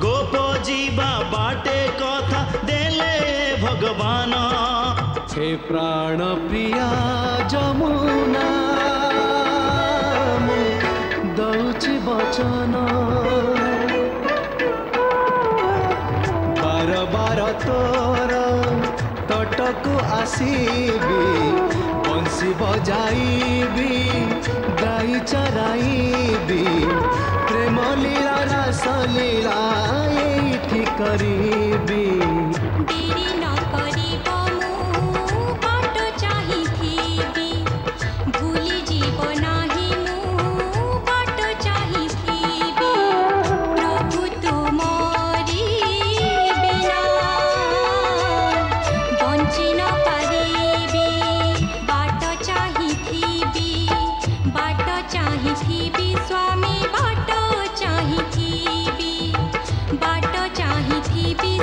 गोप जीवा बाटे कथा देले भगवान हे प्राण प्रिया जमुना मु दौची वचन बार बार तोर तटकु आसीबी बंसी बजाइबी गाई चराइबी प्रेम लीला रस लीला एठी करीबी देरी न करिब मु बाट चाहिथिबी भूली जीव नाही मु बाट चाहिथिबी प्रभु तुमरी बिना बंची न पारिबी बाट चाहिथिबी स्वामी बाट चाहिथिबी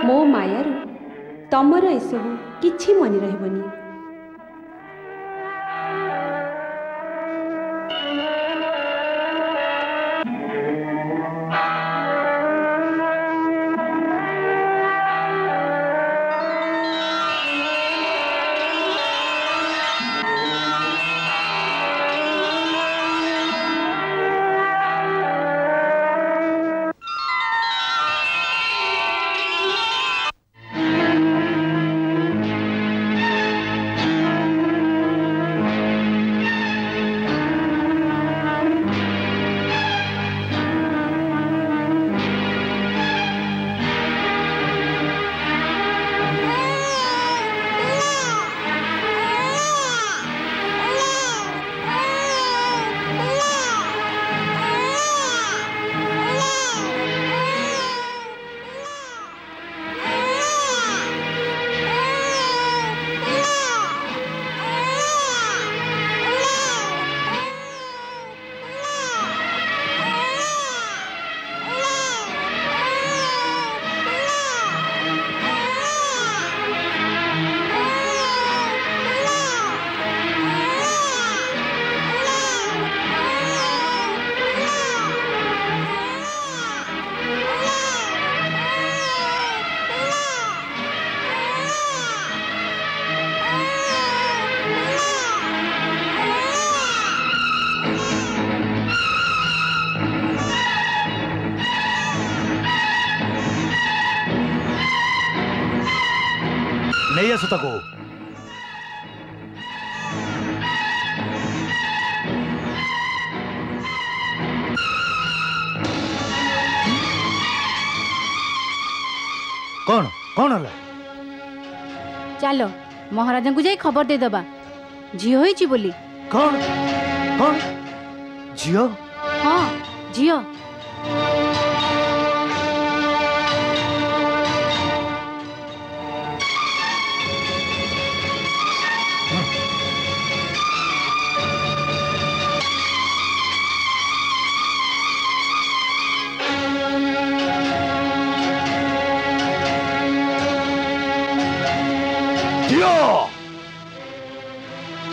मो मायारू तमर एसबू किछि मनी रहबनी। नहीं आसु ताको कौन कौन हला चलो महाराजा को जाई खबर दे दबा झियो होईची बोली। कौन कौन झियो? हाँ झियो।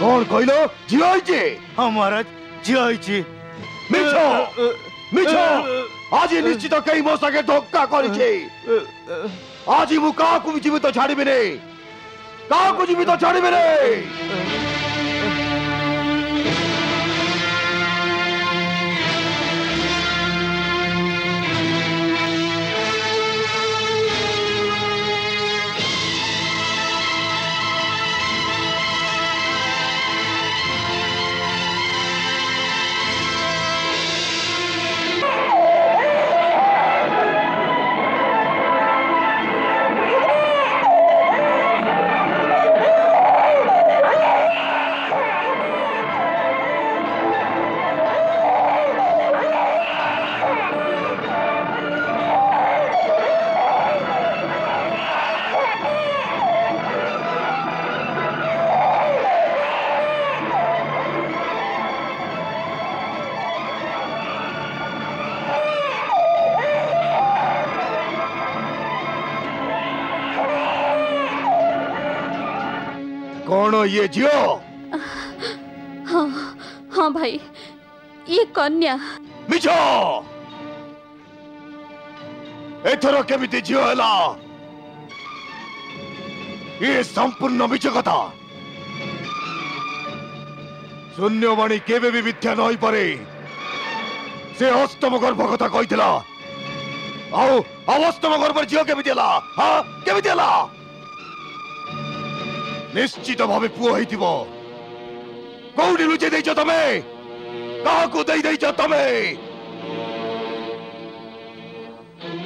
कौन कहलो झियो होइचे? हाँ महाराज झियो होइची। मिछ मिछ आज निश्चित कई मो सके धोखा करिछे। आज मु काकू भी जीवित छाड़िबे ने, काकू जीवित छाड़िबे ने। कौन ये झियो? हाँ हाँ भाई ये कन्या। मिछ एथर केमिति झियो हला? ये संपूर्ण मिछ कथा। शून्यवाणी केबे भी मिथ्या न होई पारे। से अष्टम गर्भ कथा कहितला आउ अष्टम गर्भ झियो केमिति हला? हां केमिति हला? निश्चित भावे पुओ होइथिबो। कोउडी लुचे देइछ तमे? काहाकू देइ देइछ तमे?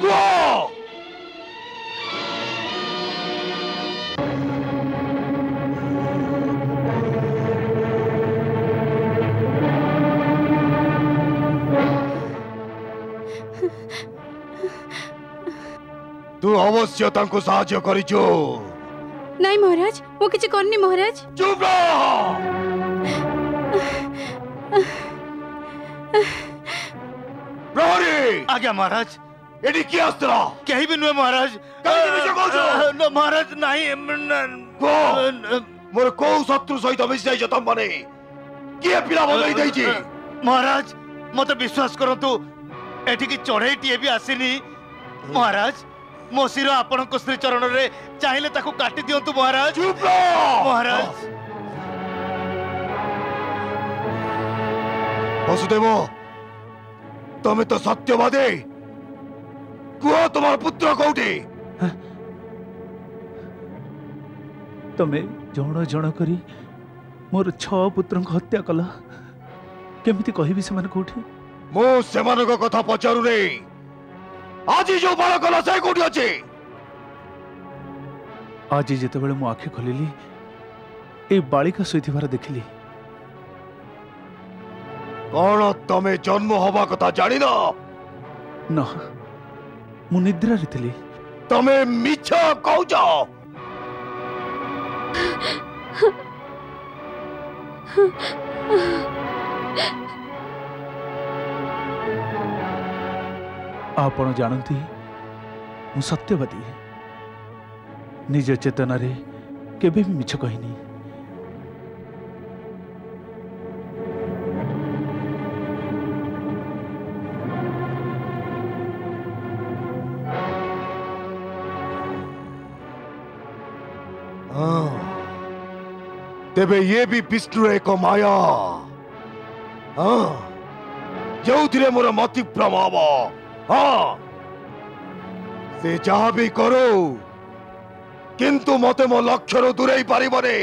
कुओ तू अवश्य तांको साहाय्य करिछु। नहीं महाराज वो किसी करनी महाराज। चुप रहो। प्रहरी। आज्ञा महाराज। एडी किए आसला कहीं भी नुहे महाराज कहीं भी मिछ कहू न महाराज नहीं को मोर को शत्रु सहित मिस जाई जतम बने किए पिला बदई देई छी महाराज मते विश्वास करंतु एठी की चढ़ईटीए भी आसीनी महाराज मो शिर आपण को श्री चरण रे चाहिले ताको काटी दियंतु महाराज चुप रहो महाराज वसुदेव तमे तो सत्यवादी कुह तुम्हार पुत्र कोठी तमे जण जण करी मोर 6 पुत्र हत्या कला केमिति कहिबि से मन कोठी मो सेमानक कथा पचारु रे आज जो बालक ला से कोठी अछि आज जेते बेले मो आखि खोलिली ए बालिका सोइथिबार देखिली कौन तमे जन्म हवा कथा जानी ना ना मु निद्रा रे थिली तमे मिछ कहउछ आपण जानती मु सत्यवादी निज चेतना रे केबे भी मिछ कहिनी तेबे ये भी विष्णु एक माया हाँ जो थिरे मोर मति प्रभाव हाँ से जहा भी करो किंतु मते मो लक्ष्य रो दूरे पारिबने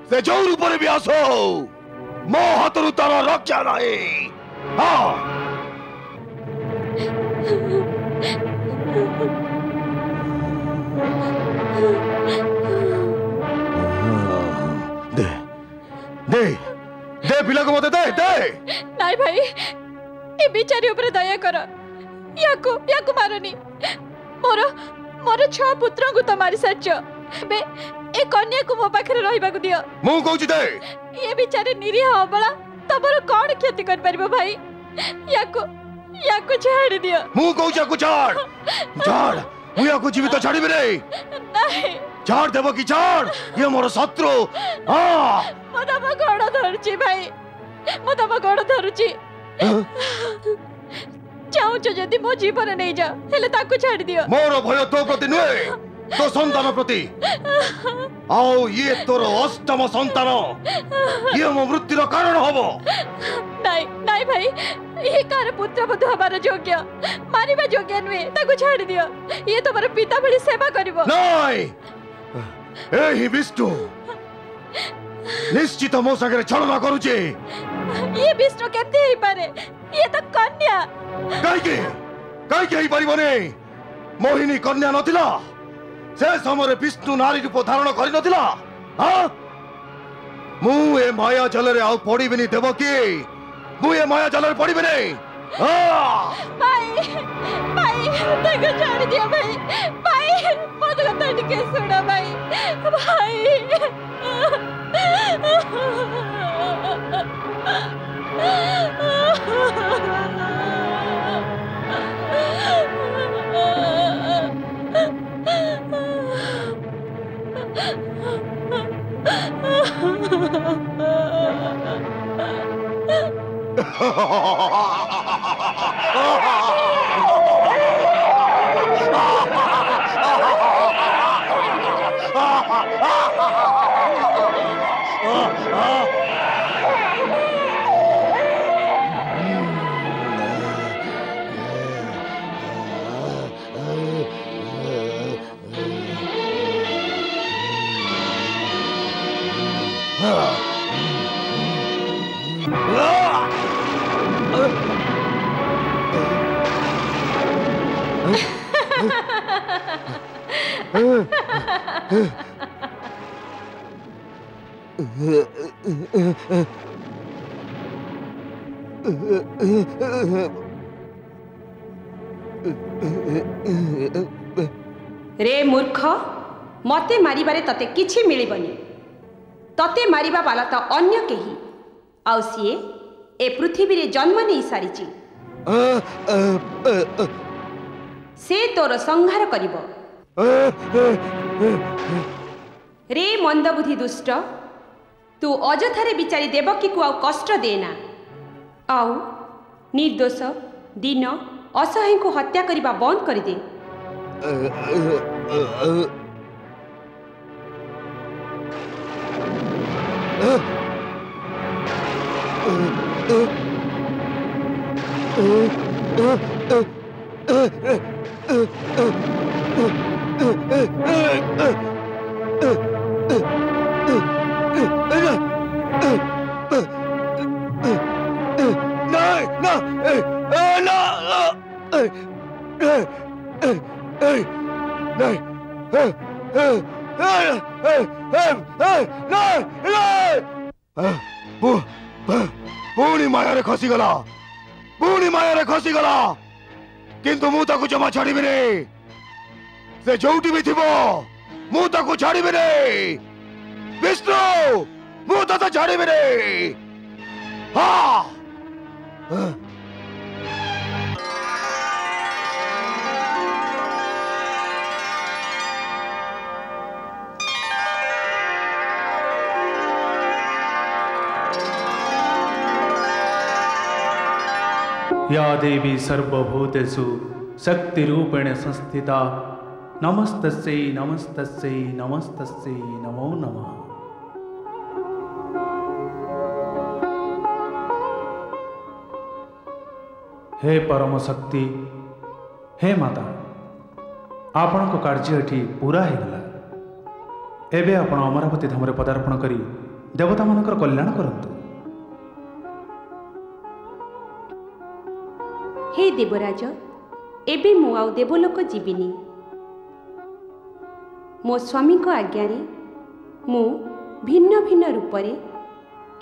से जो रूप रे भी आसो मो हाथरु तार रक्षा नहीं हाँ दे दे दे पिला को मते दे दे नहीं भाई ए बेचारी ऊपर दया कर याको मारनी मोर मोर 6 पुत्र को तो मारी सच बे ए कन्या को मो पाखरे रहिबा को दियो मु कहूची दे ये बेचारे निरीह अबला तबर कोन क्षति कर परबो भाई याको छाड़ दियो मु कहूची को छाड़ छाड़ मु याको जीवित छाड़ीबे रे नहीं छाड़ देबो की छाड़ ये मोर शत्रु हां मदमा गोड़ धरची भाई मदमा गोड़ धरची चाहूँ जदि मो जीवन नहीं जा हेले ताको छाड़ दियो मोर भय तो प्रति नुहे तो संतान प्रति आओ ये तोर अष्टम संतान ये मो मृत्युर कारण हबो नहीं नहीं भाई ये कार पुत्र बधु हमारा योग्य मारिबा योग्य नुहे ताको छाड़ दियो ये तोर पिता भली सेवा करिवो नहीं एही विष्णु निश्चित मो संगे छलना करूचे ये विष्णु केमती ही पारे ये तो कन्या काई के ही परिबने मोहिनी कन्या नथिला से समय विष्णु नारी रूप धारण करि नथिला हां मु ए माया जल रे आ पड़ीबिनी देव की मु ए माया जल रे पड़ीबिनी भाई भाई तको छाड़ दिया भाई मत कथा टिके सुना भाई रे मूर्ख मते मारिबारे तते किछि मिलिबनी तते मारिबा वाला तो अन्य केही आउ सीए ए पृथ्वी रे जन्म नहीं सारिची से तोर संहार करिब। रे मंदबुद्धि दुष्ट, तू अजथारे बिचारी देवकी को आउ कष्ट देना। आउ निर्दोष दीन असहाय को हत्या करने बंद कर दे। पुणी माया खसीगला, पुणी माया खसीगला, किंतु मु ताकू जमा छाड़बी नहीं। से जोटी भी थिबो मु ताकू छाड़बी नहीं। विष्णु मु ताता छाड़बी नहीं। हाँ या देवी सर्वभूतेषु शक्तिरूपेण संस्थिता नमस्तस्यै नमस्तस्यै नमस्तस्यै नमो नमः। हे परम शक्ति, हे माता, आपण को कार्य एठी पूरा हो गला। एबे आपण अमरावती धाम पदार्पण करी देवता मानकर कल्याण करंतु। हे देवराज, एबे मु आउ देवलोक जीविनी। मो स्वामी को आज्ञारे मु भिन्न भिन्न रूपरे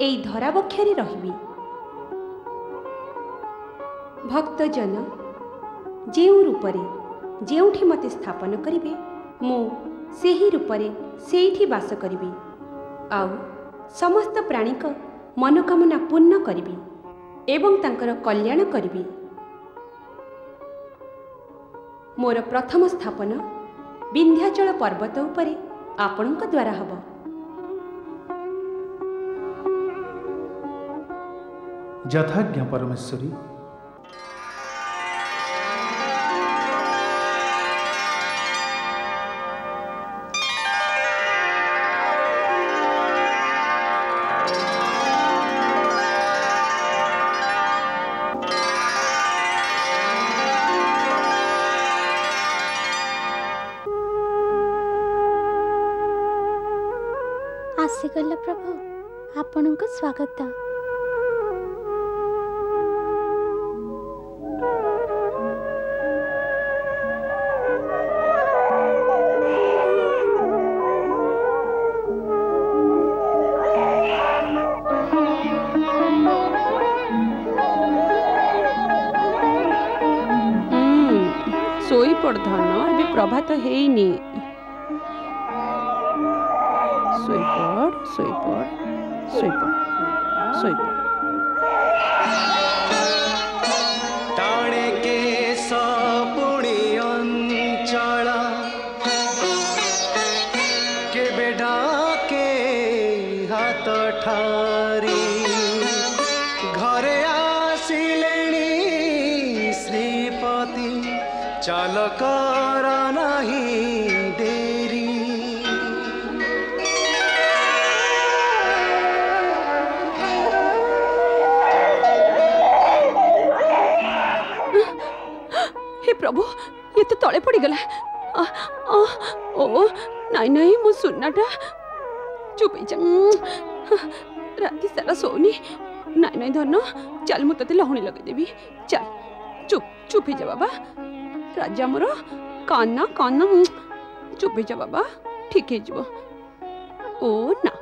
एई धराबक्षरे रहिबी। भक्तजन जेउ रूपरे जेउठी मते स्थापन करिवे मु सेही रूपरे सेठी वास करिबी। आउ समस्त प्राणी को मनोकामना पूर्ण करिबी एवं तांकर कल्याण करिबी। मोर प्रथम स्थापन विंध्याचल पर्वत उपरे आपणक द्वारा हब। यथाज्ञा परमेश्वरी। आसीगला प्रभु, आपण को स्वागत। सोई पड़ धन, अभी प्रभात हेनी। टाणे के सपुणी अंचल के बेडा के हाथ ठारी घरे आसिलेणी श्रीपति चाल कर नहीं देरी। हे प्रभु, ये तो तले पड़ गला। ओ नाई नाई मो सुनाटा चुप जा। राति सारा सोनी। नाई नाई धन, चल मु तते लहुणी लगे देवी। चल चुप चुप ही जा बाबा। राजा मोर काना काना चुप ही जा बाबा, ठीक है जीवो। ओ ना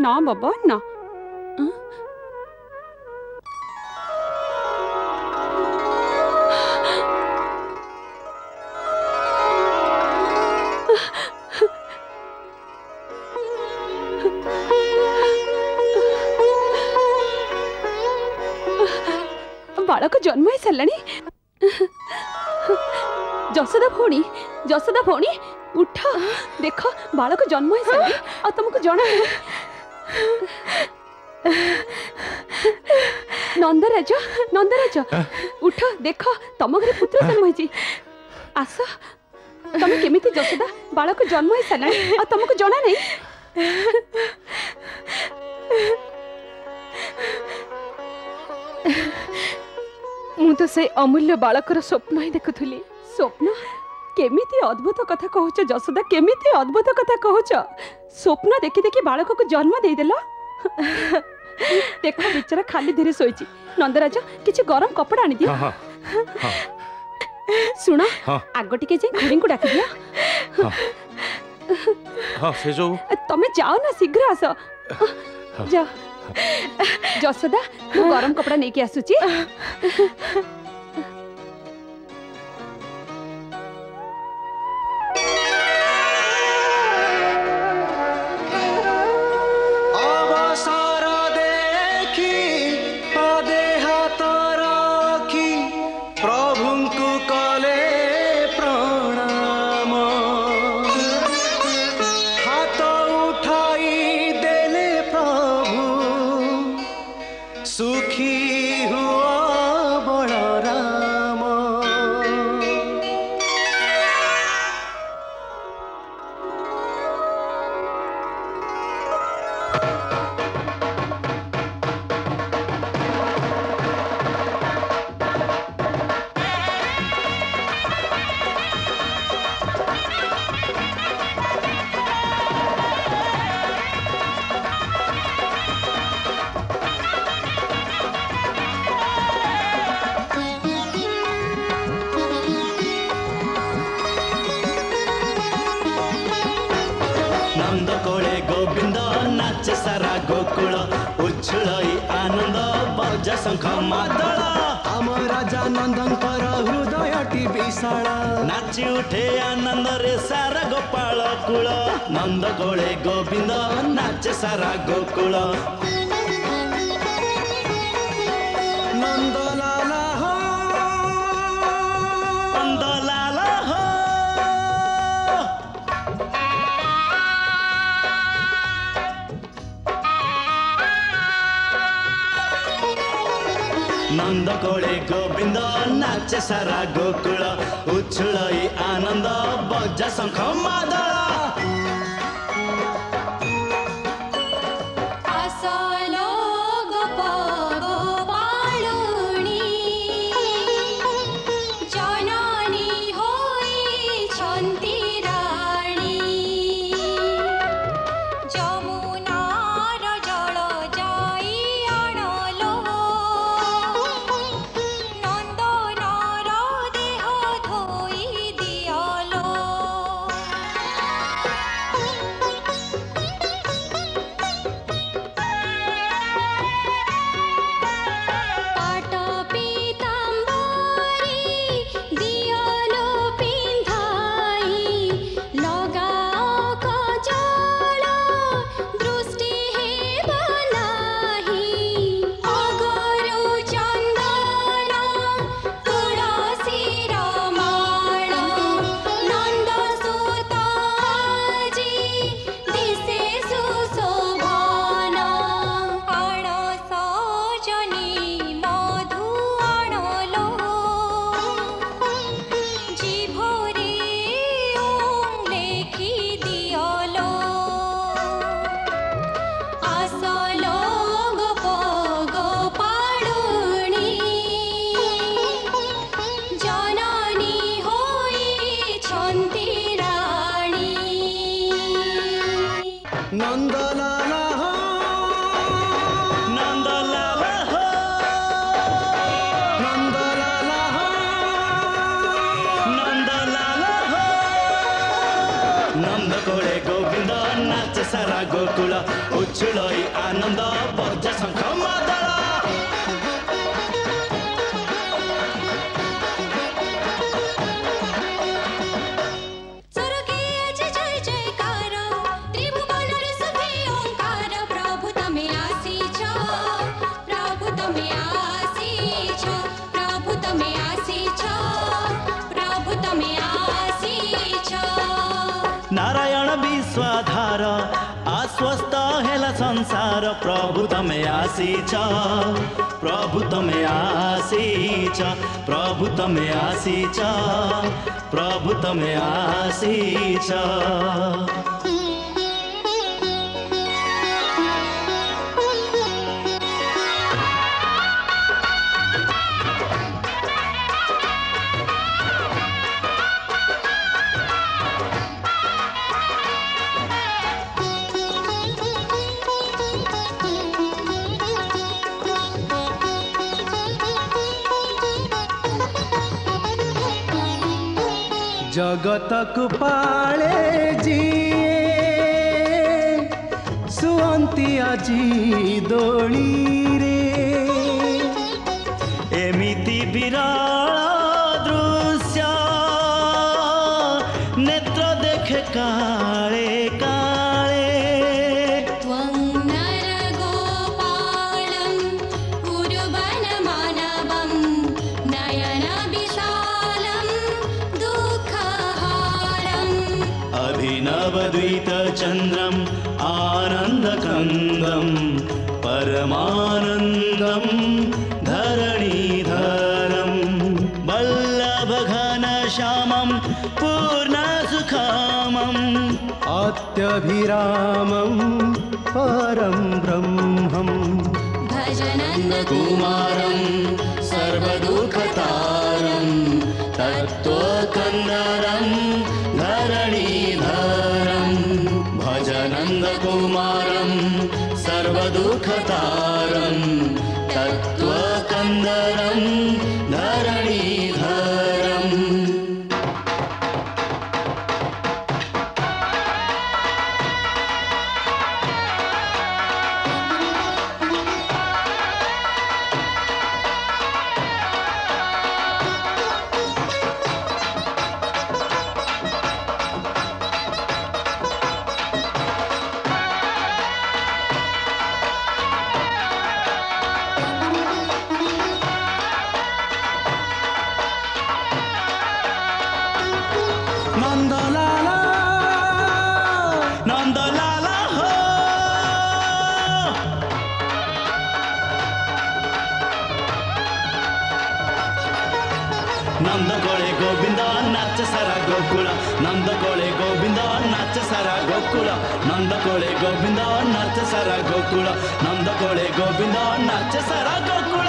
ना बाबा ना। बालक जन्म हो सारे। ଯଶୋଦା ଭଉଣୀ ଉଠ ଦେଖ ବାଳକ ଜନ୍ମ ହେଇସାରିଛି ଆଉ ତମକୁ ଜଣା ନନ୍ଦରାଜ ଉଠ ଦେଖ ତମ ଘରେ ପୁତ୍ର ଜନ୍ମ ହେଇଛି ଆସ ତମେ କେମିତି ଯଶୋଦା ବାଳକ ଜନ୍ମ ହେଇସାରିଲାଣି ଆଉ ତମକୁ ଜଣା ନାହିଁ ମୁଁ ତ ସେ ଅମୂଲ୍ୟ ବାଳକର ସ୍ୱପ୍ନ ହିଁ ଦେଖୁଥିଲି ସ୍ୱପ୍ନ केमिति अद्भुत कथा कहूच यशोदा केमिति अद्भुत कथा कहूच स्वप्न देखी देखी बालक को जन्म दे देला देखो बिचारा खाली धीरे सोईची नंदराज किछि गरम कपड़ा आनी दियो सुनो आगो टिके जे घुड़ी को डाकी दियो हां से जो तमे जाओ ना शीघ्र आसो जा यशोदा मु गरम कपड़ा नेकी आसुची शंख मादल आम राजा नंदंकर हृदयटी विशाल नाची उठे आनंद रे सारा गोपाल कुल नंद गोले गोविंद नाचे सारा गोकुल नंदलाला हो नंदलाला हो नंद कोले गोविंद नाचे सारा गोकुल उछुलई आनंद बजा शंख मादल गोकुल उछुलई आनंद बजा शंख मादल प्रभु तमे आसीछ प्रभु तमे आसीछ प्रभु तमे संसार प्रभु तमे आसीच प्रभु तमे आसीच प्रभु तमे आसीच प्रभु तमे आसीच जगतक पाले जिए सुअंती आजी दोली रे एमिति विराळ दृश्य नेत्र देखे काळे काळे त्वं नरगोपालं उरुवनमानवं नयनविशालं दुःखहारम् अभिनवद्वैतचन्द्रम् आनन्दकन्दं परमानन्दं धरणीधरं वल्लभघनश्यामं पूर्णसुखामम् अत्यभिरामं परं ब्रह्मम् भजनन्दकुमारं सर्वदुःखतारं तत्त्वकन्दरं धरणीधरं भजनन्दकुमारं सर्वदुःखतारं तत्त्वकन्दरं धरणीधरम् नंदलाला नंदलाला हो नंद कोळे गोविंद नाच सारा गोकुळ नंद कोळे गोविंद नाच सारा गोकुळ नंद कोळे गोविंद नाच सारा गोकुळ नंद कोळे गोविंद नाच सारा गोकुळ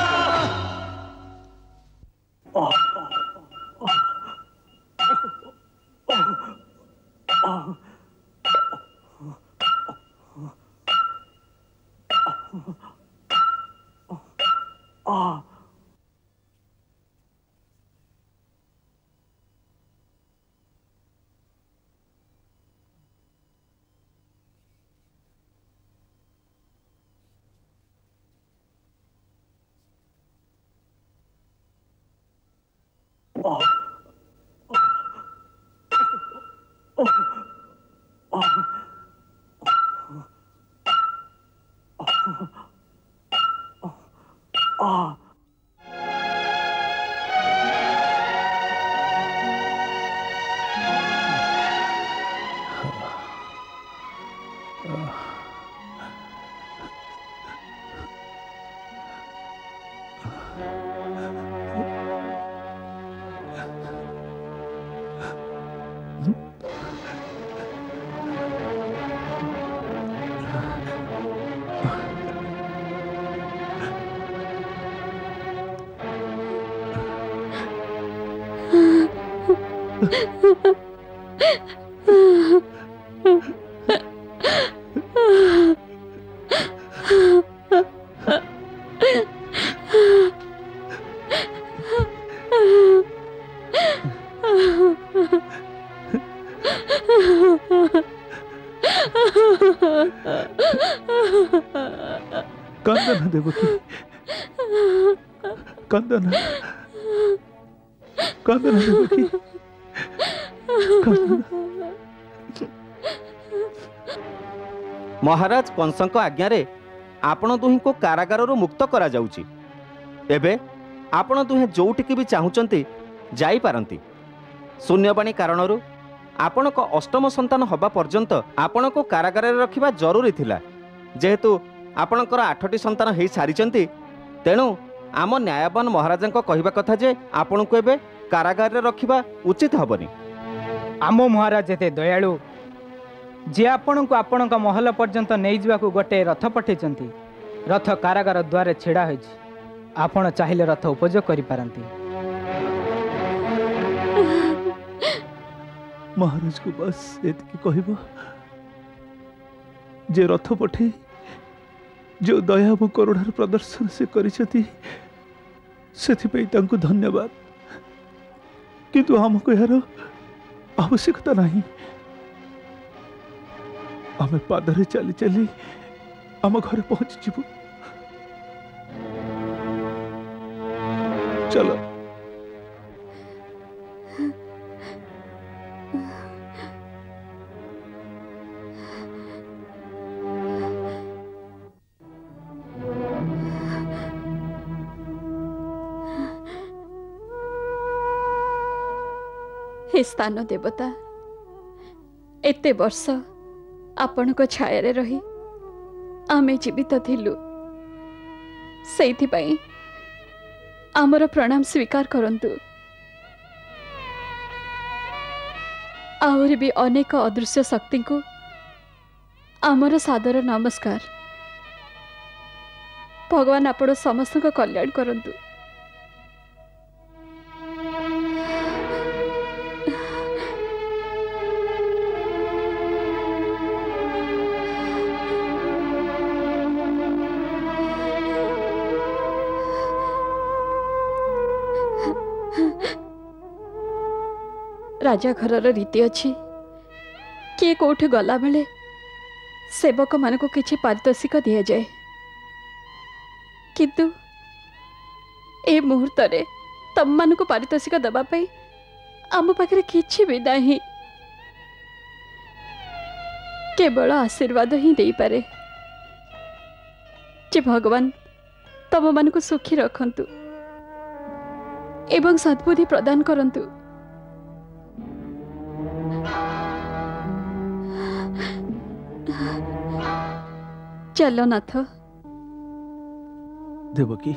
कंदन देवकी कंदन कंदन देवकी महाराज कंसंक आज्ञारे आपण दुही को कारागार मुक्त करा जाउची। एबे आपण दुहे जोटिकी भी चाहूचंती जाई पारंती। शून्यवाणी कारणरू आपण को अष्टम संतान हवा पर्यंत आपण को कारागार रखिबा जरूरी थिला, जेहेतु ଆପଣଙ୍କର 8ଟି ସନ୍ତାନ ହେଇ ସାରିଛନ୍ତି। ତେଣୁ ଆମ ନ୍ୟାୟବାନ ମହାରାଜାଙ୍କ କହିବା କଥା ଯେ ଆପଣଙ୍କୁ ଏବେ କାରାଗାରରେ ରଖିବା ଉଚିତ ହେବନି। ଆମ ମହାରାଜ ଏତେ ଦୟାଳୁ ଯେ ଆପଣଙ୍କୁ ଆପଣଙ୍କ ମହଲ ପର୍ଯ୍ୟନ୍ତ ନେଇଯିବାକୁ ଗୋଟିଏ ରଥ ପଠାଇଛନ୍ତି। ରଥ କାରାଗାର ଦ୍ୱାରରେ ଛିଡ଼ା ହୋଇଛି। ଆପଣ ଚାହିଁଲେ ରଥ ଉପଯୋଗ କରିପାରନ୍ତି। ମହାରାଜକୁ ବାସ୍ ଏତିକି କହିବ ଯେ ରଥ ପଠେଇ ଯେଉଁ ଦୟା ଏବଂ କରୁଣାର ପ୍ରଦର୍ଶନ ସେ କରିଛନ୍ତି ସେଥିପାଇଁ ତାଙ୍କୁ ଧନ୍ୟବାଦ। କିନ୍ତୁ ଆମକୁ ଏହାର ଆବଶ୍ୟକତା ନାହିଁ। ଆମେ ପାଦରେ ଚାଲି ଚାଲି ଆମ ଘରେ ପହଞ୍ଚିଯିବୁ। ଚାଲ। हे स्थान देवता, एते वर्ष आपण को छाया रही आमे जीवित थिलु। सेइथिपाई आमर प्रणाम स्वीकार करंतु। आहरी भी अनेक अदृश्य शक्ति को आमर सादर नमस्कार। भगवान आपण समस्त को कल्याण करंतु। राजा घरर रीति अच्छी किए कौटे गला बेले सेवक मान को किछि पारितोषिक दिया जाए, किंतु ए मुहूर्त रे तम मान को पारितोषिक दबा पाई आम पाखरे किछि भी नहीं। केवल आशीर्वाद ही दे पारे जे भगवान तम मान को सुखी रखंतु एवं सद्बुद्धि प्रदान करंतु। चलो नाथ। देवकी